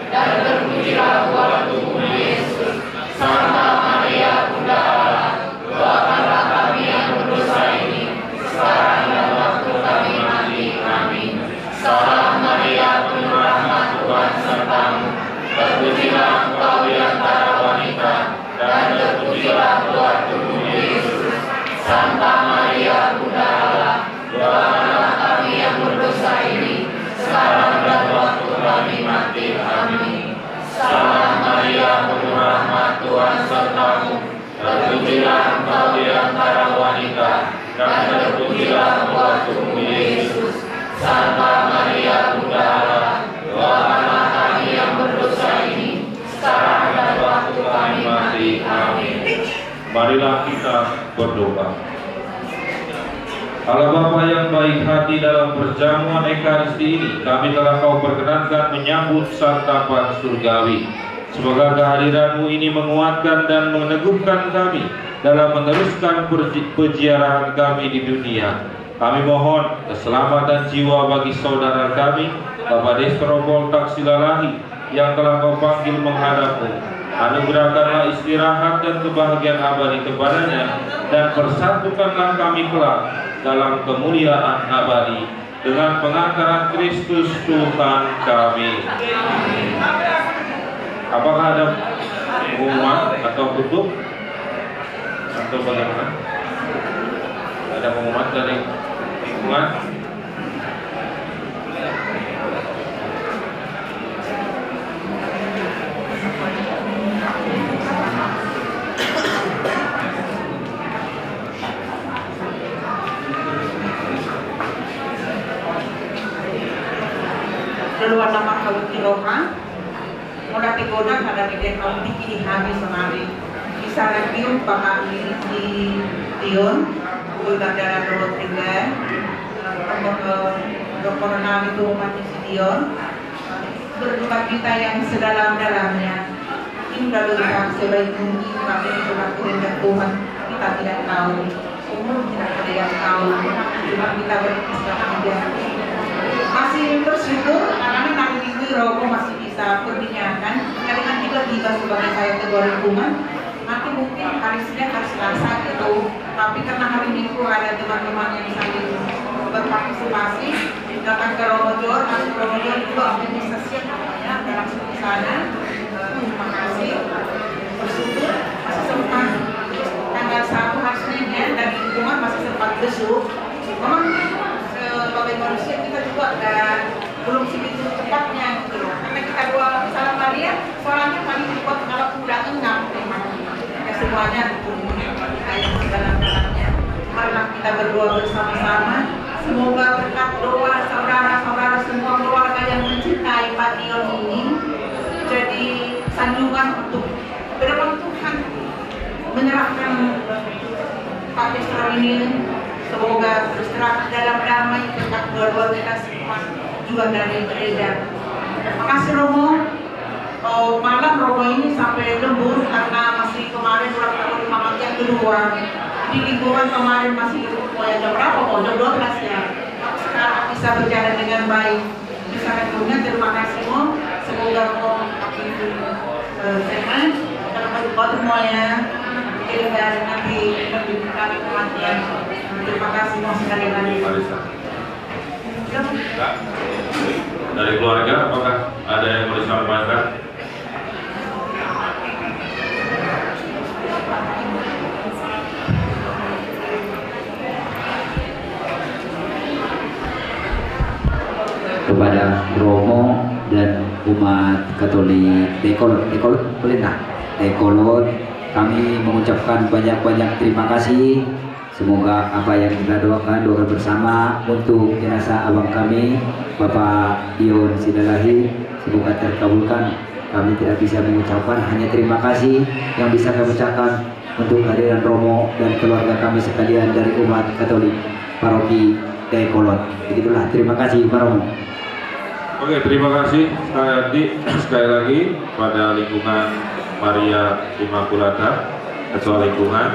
dan terpujilah buah tubuhmu Yesus. Santa Maria, Bunda Allah, doakanlah kami yang berdosa ini, sekarang dan waktu kami mati. Amin. Salam Maria, penuh rahmat, Tuhan sertamu. Terpujilah engkau di antara wanita, dan terpujilah buah tubuhmu Yesus. Santa Maria, Bunda Allah, doakanlah kami yang berdosa ini, sekarang dan waktu kami mati. Amin. Salam Maria, penuh rahmat, Tuhan sertamu. Terpujilah engkau di antara wanita, dan terpujilah buah tubuhmu Yesus. Santa Maria, Bunda Allah, doakanlah kami yang berdosa ini, sekarang dan waktu kami mati. Amin. Marilah kita berdoa. Allah Bapa yang baik hati, dalam perjamuan Ekaristi ini kami telah Kau perkenankan menyambut santapan surgawi. Semoga kehadiran-Mu ini menguatkan dan meneguhkan kami dalam meneruskan peziarahan kami di dunia. Kami mohon keselamatan jiwa bagi saudara kami, Bapak Destro Poltak Silalahi, yang telah Kau panggil menghadap-Mu. Anugerahkanlah istirahat dan kebahagiaan abadi kepadanya, dan persatukanlah kami kelak dalam kemuliaan abadi dengan pengangkatan Kristus Tuhan kami. Apakah ada pengumuman atau tutup atau bagaimana? Ada pengumuman dari lingkungan? Keluar nama kau kilohan, mudah tigoda pada negeri kau dikini habis semari. Bisa lagi pahami di Tion, udah dalam dua tiga, dokter nama itu mati si Tion, berduka kita yang sedalam-dalamnya. Ini sudah berusaha sebaik mungkin, tapi itulah kehendak Tuhan. Kita tidak tahu, umur tidak ada yang tahu, cuma kita berpisah saja. Masih bersyukur karena hari minggu Robo masih bisa perbincangan. Kadang tiba-tiba sebagai saya ketua lingkungan, nanti mungkin hari Senin harus Selasa gitu. Tapi karena hari Minggu ada teman-teman yang sambil berpartisipasi datang ke Romojor, masuk Romojor juga organisasi namanya dalam sana. Terima kasih, bersyukur masih sempat tanggal 1 hari Senin ya, dan lingkungan masih sempat besuk. Memang sebagai manusia kita juga belum segitu cepatnya gitu loh, karena kita dua salam Maria soalnya paling cepat kalau udah enam ya semuanya kayak dalam-dalamnya. Marilah kita berdoa bersama-sama, semoga berkat doa saudara-saudara semua keluarga yang mencintai Pak Dion ini jadi sanjungan untuk berdoa Tuhan menyerahkan Pak Destro ini. Semoga beristirahat dalam damai berkat dua-dua kita semua juga dari beredar. Makasih Romo. Malam Romo ini sampai lembur karena masih kemarin ulang tahun Mamat yang kedua. Di lingkungan kemarin masih mulai jam berapa? Jam 12 ya. Sekarang bisa berjalan dengan baik. Bisa ketemu, terima kasih Mo. Semoga Romo sehat. Kalau berdoa semuanya. Kita nanti kami kematian. Terima kasih sekali lagi. Dari keluarga, apakah ada yang mau disampaikan? Kepada Romo dan umat Katolik Dekolot kami mengucapkan banyak-banyak terima kasih. Semoga apa yang kita doakan bersama untuk jenazah abang kami Bapak Dion Silalahi semoga terkabulkan. Kami tidak bisa mengucapkan, hanya terima kasih yang bisa kami ucapkan untuk kehadiran Romo dan keluarga kami sekalian dari umat Katolik Paroki Dekolot. Begitulah, terima kasih Pak Romo. Oke, terima kasih sekali lagi pada lingkungan Maria Immaculata, Ketua Lingkungan.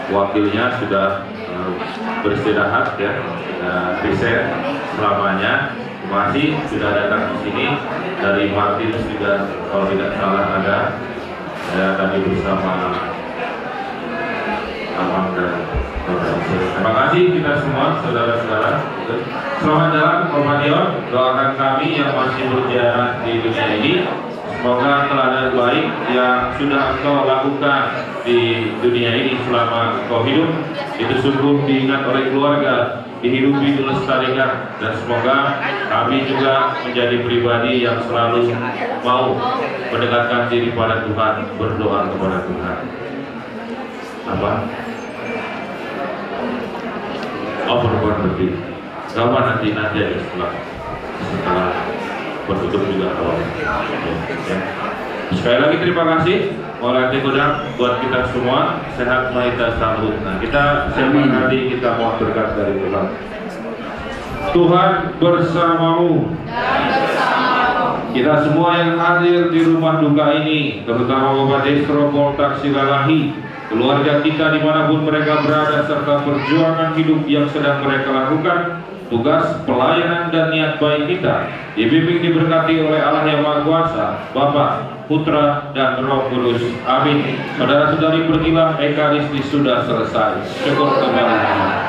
Wakilnya sudah beristirahat ya, reset selamanya. Terima kasih sudah datang di sini. Dari Martin juga kalau tidak salah ada. Saya tadi bersama Amang dan terima kasih kita semua saudara-saudara. Selamat jalan Komadion. Doakan kami yang masih berjalan di dunia ini, semoga teladan baik yang sudah engkau lakukan di dunia ini selama engkau hidup itu sungguh diingat oleh keluarga, dihidupi, dilestarikan, dan semoga kami juga menjadi pribadi yang selalu mau mendekatkan diri pada Tuhan, berdoa kepada Tuhan. Apa? Oh, perempuan lebih. Kapan nanti aja setelah bertutup juga kalau. Ya. Sekali lagi terima kasih. Oleh Kodam buat kita semua sehat mahita sambut. Nah, kita siapa hari kita mau berkat dari Tuhan. Tuhan bersamamu. Kita semua yang hadir di rumah duka ini, terutama Bapak Destro Poltak Silalahi, keluarga kita dimanapun mereka berada, serta perjuangan hidup yang sedang mereka lakukan, tugas, pelayanan, dan niat baik kita dibimbing diberkati oleh Allah yang Maha Kuasa, Bapa, Putra, dan Roh Kudus. Amin. Saudara-saudari, pergilah, Ekaristi sudah selesai. Syukur kepada Allah.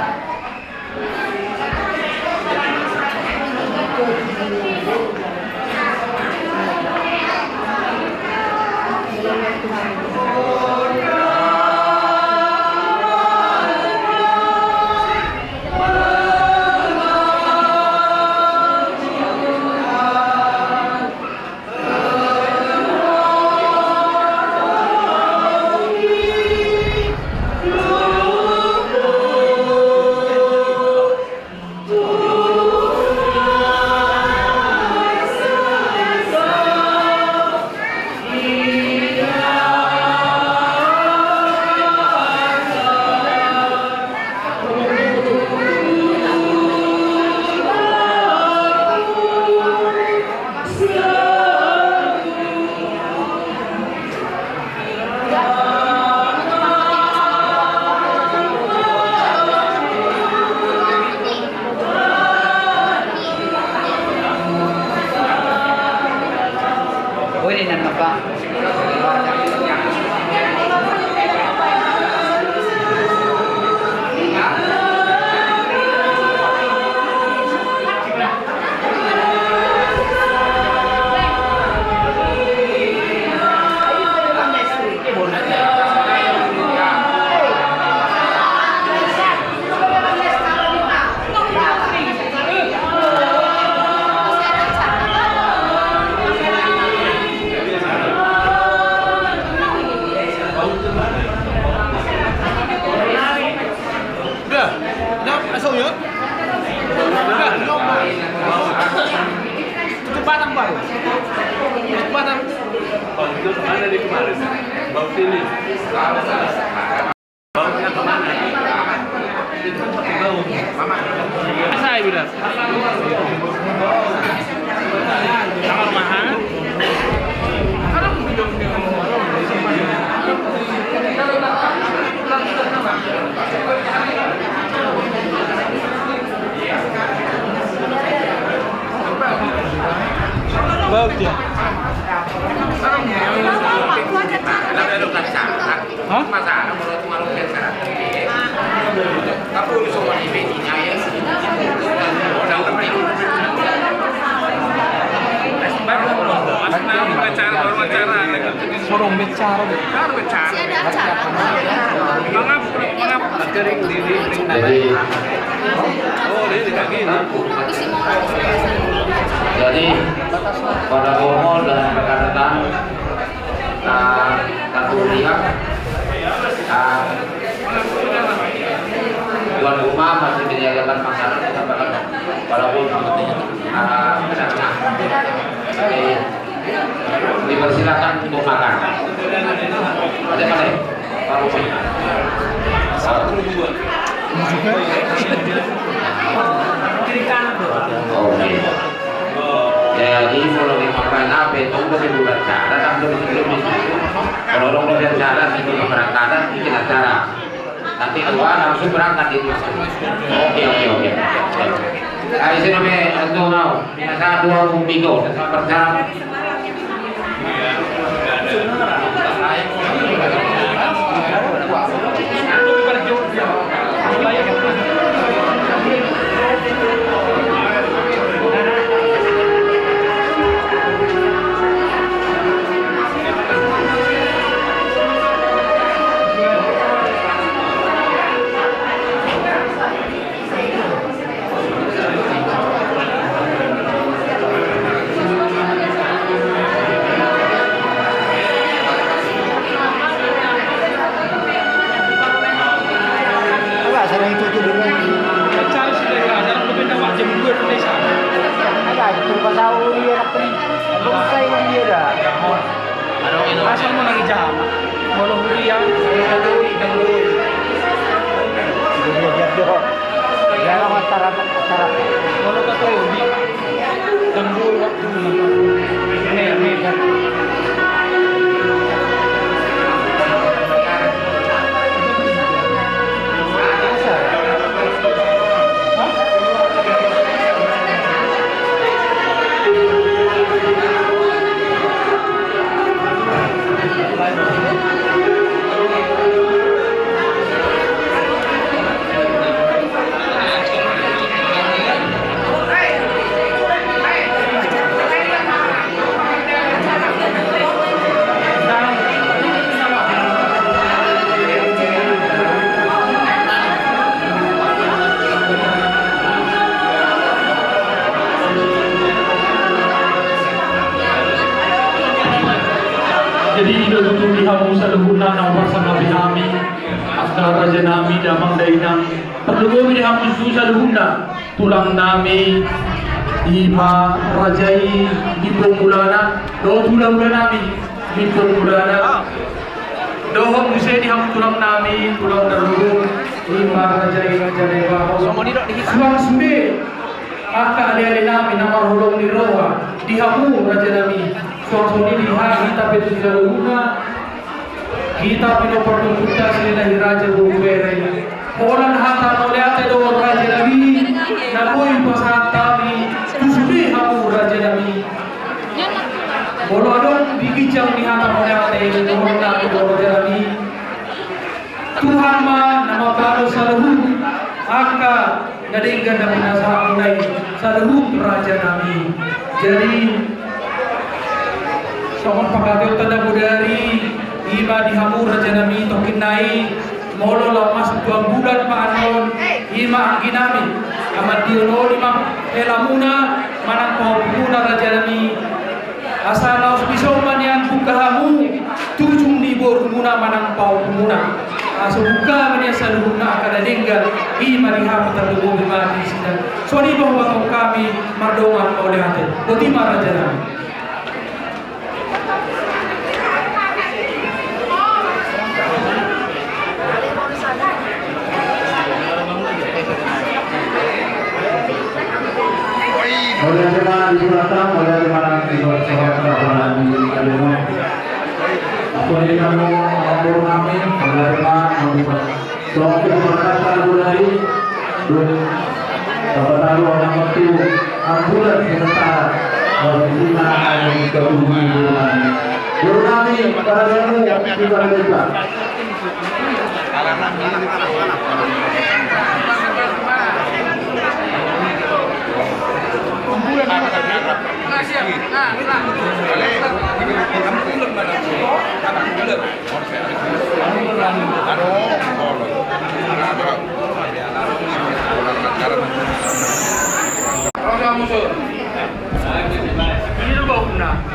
Jadi pada umur dan rekan-rekan lihat tuan rumah masih menyediakan makanan walaupun dipersilakan untuk makan. Ada mana? Oke. itu keberangkatan bikin acara. Nanti tua langsung berangkat itu. Oke. Hari sini untuk mau biasa 23 perjalanan. Asal mo lagi jam. Walau huri yang walau kata huri tangguh waktu ini kan. Jadi ida tutup dihamu saluhuna nang bersama binami asal raja nami damang dainang perlu dihamu saluhuna tulang nami ima rajai di pemulana do tulang nami di pemulana dohong musai dihamu tulang nami tulang daru ima rajai raja dewa suang sumbe maka ada nami nama hulung di roha dihamu raja nami suami lihat kita betul jaluruna kita perlu kita selain raja berubah orang hata oleh ate do raja nabi nakoi pasat kami tusuri hamu raja nabi bolo adon bigicang ni hata oleh ate do raja nabi Tuhan ma nama karo saluhu aka nadenggan dan minasa mulai saluhu raja nabi jadi sohon pakatyo tanda budari iba dihamu raja nami tokin nai molo lamas 2 bulan paanon ima angginami amat diono lima elamuna manang pahupuna raja nami asal laos bisoman yang buka hamu tujung di borumuna manang pahupuna aso buka mania saluhuna akada denggal ima dihamu terdugo bimati sidang soni bahwa kami mardongan oleh hati botima raja nami Oleh teman di belakang, oleh teman di belakang di Kalimo. Aku ini kamu ngomong kami, oleh teman ngomong. Soal keberkatan budari, dapat tahu orang itu ambulan sebentar. Kalau lima ada di kebumi bulan. Guru kami pada kamu di Kalimo.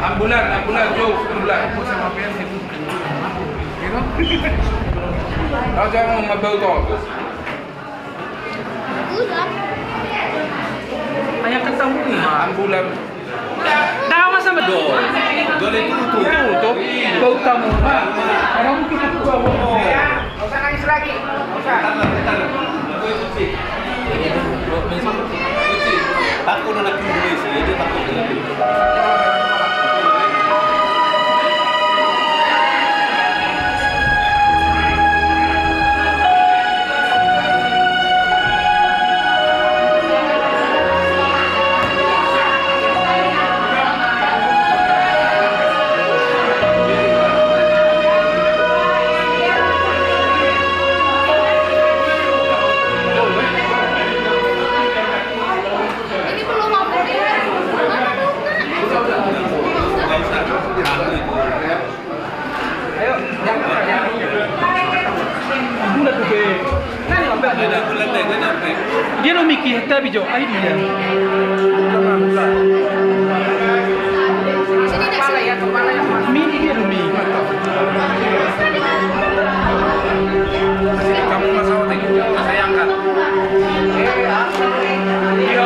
Ambulan jauh ambulan sama pensi. Raja mau mabau to. Ayah ketemu ambulan. Dah masa betul. Boleh tutup. Bau tamu. Orang kita buka bohong. Enggak usah nangis lagi. Enggak usah. Takut anak Indonesia, itu takut. Dia no mikir tapi jo, ai dia. Mini dia no mikir. Kamu masalah tinggi, saya angkat. Dia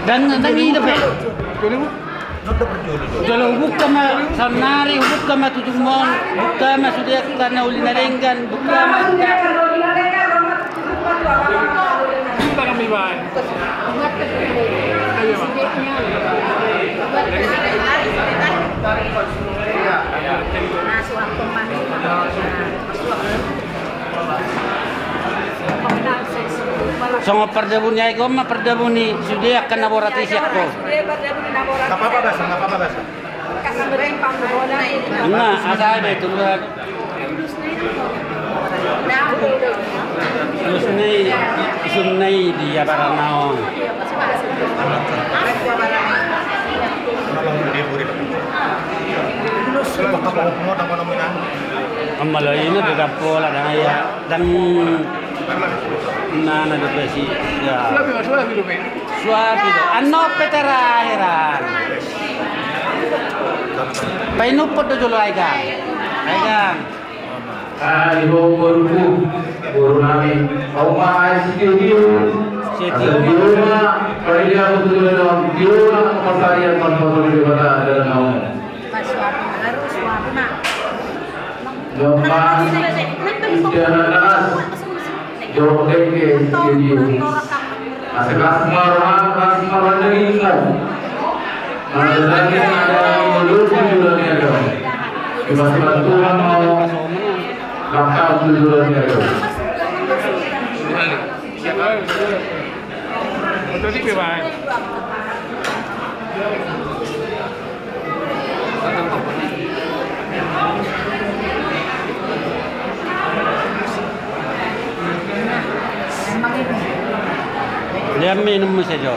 Dan nanti itu pe. Kalau buka ma sanari, buka ma tujumon, buka ma sudah karena ulina renggan, buka ma. Kita kami baik. Ayo Songo perdebunnya iko ma perdebuni sudah akan naborati siap ko. Apa bahasa? Nah, asal itu luar. Sunai dia Baranao. Amalai na juga pola dan ya dan nana depresi ya. Suapi do. Ano peterahiran. Painupot do jolo aigan. Ibu guru kami, Oma Studio, Perdia betul dalam video pasarian konfirmasi di mana ada nama. Jombang, Istianas, Jogeke Studio. Asekas marah dari kau. Ada lagi ada mulut juga ni ada. Cuma bantuan mau. Kakak tujuan dia tu. Betul sih bebas. Dia minum saja.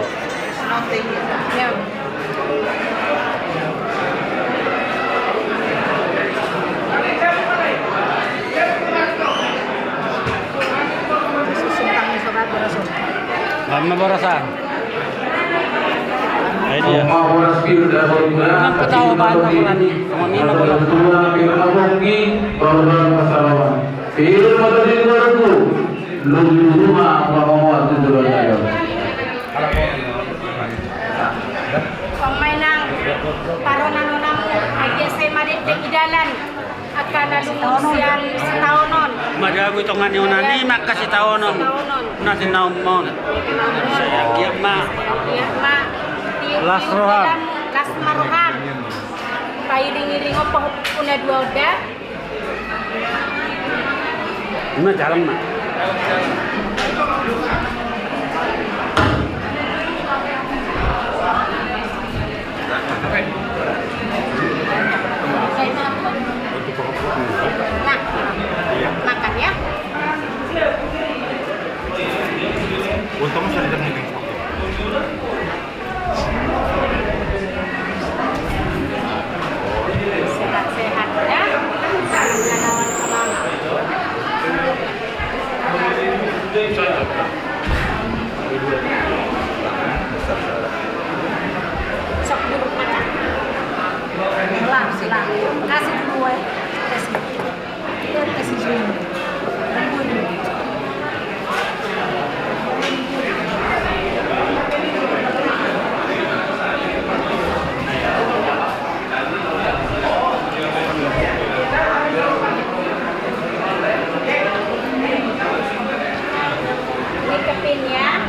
Lama barasan. Idea. Kenapa tahu bahan ini? Kami nak buat. Pemainang paronan orang aja saya madep di jalan. kana lulusian setahunon. Madago itongan yung nani makasi taonon. Nasin naumon. Saya giat ma. Las rohan. Las marohan. Pairing-iring apa punya dua udah. Ini jalan ma. Nah, makan ya. Untungnya sudah ada meeting. Sehat-sehat ya. Jangan kemana. Sok duduk makan. Silang. Kasih dulu ya. Kasih dulu. Kepin ya.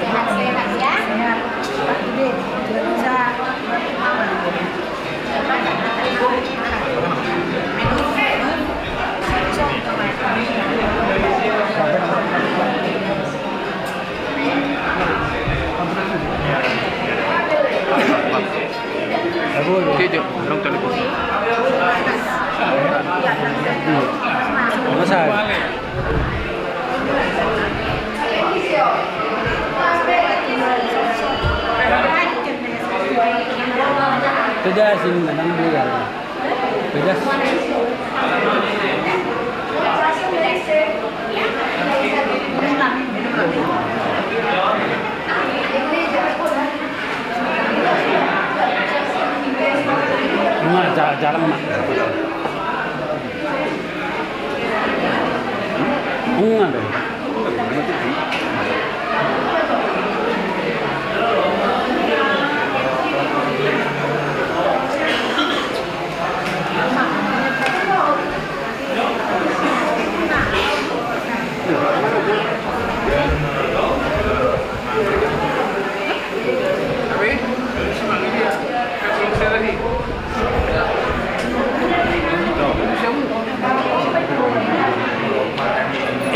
Sehat-sehat ya. Sehat. Gede. Bisa. Kejo, long telepon. Masa? Tidak sini menang dia. Tidak. Jarang mak. Ada.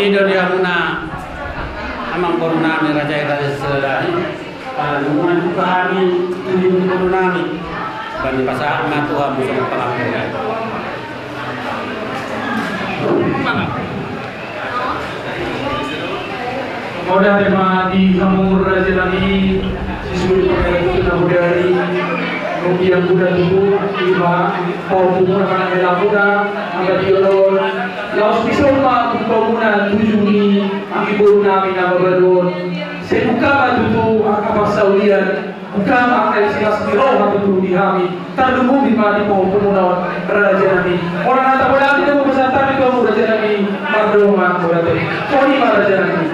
Ido dia muna amang korunami raja ita selahi lumunan juga kami tujuh korunami bani pasah matu hamu sama pelapor. Moda tema di hamur raja lagi siswi pengajian budari kemudian Buddha tubuh lima pemula anak bela Buddha angkat diolon laos pisoma pemula tujuh ni angkibur nami nama berun sebuka matutu akapah saulian buka makai silas biro matutu dihami terdumbu di mati pemula raja nami orang nata bola tidak mau pesantar di kamu raja nami mardoma berarti koni raja nami.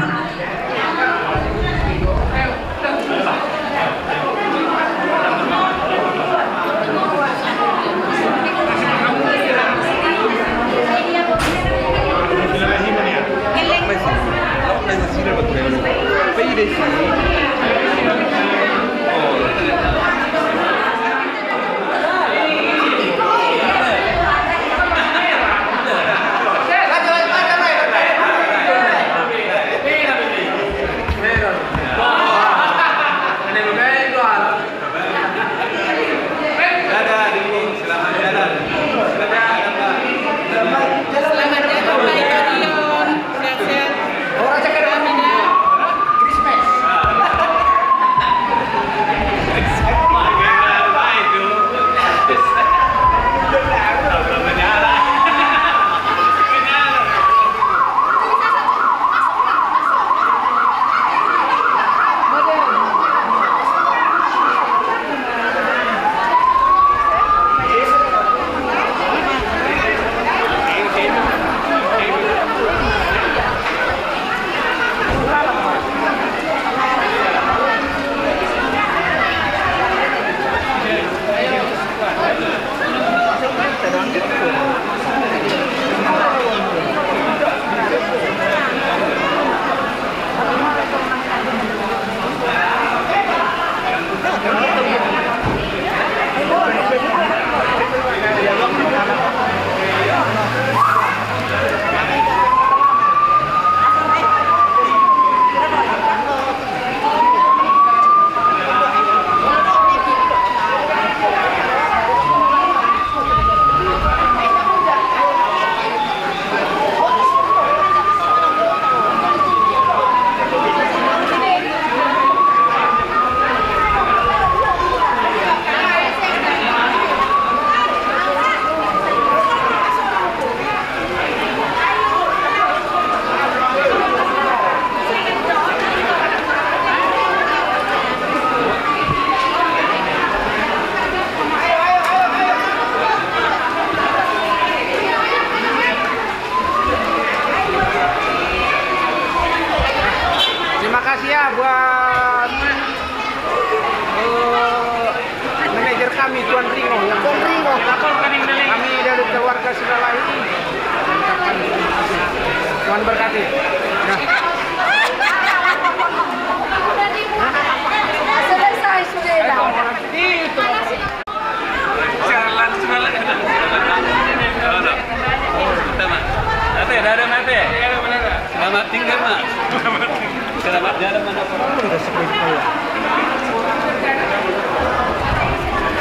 seperti itu.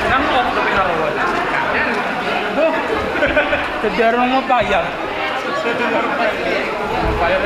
Nangkot tapi harawat. Oh, sejarah mo payah. Payah.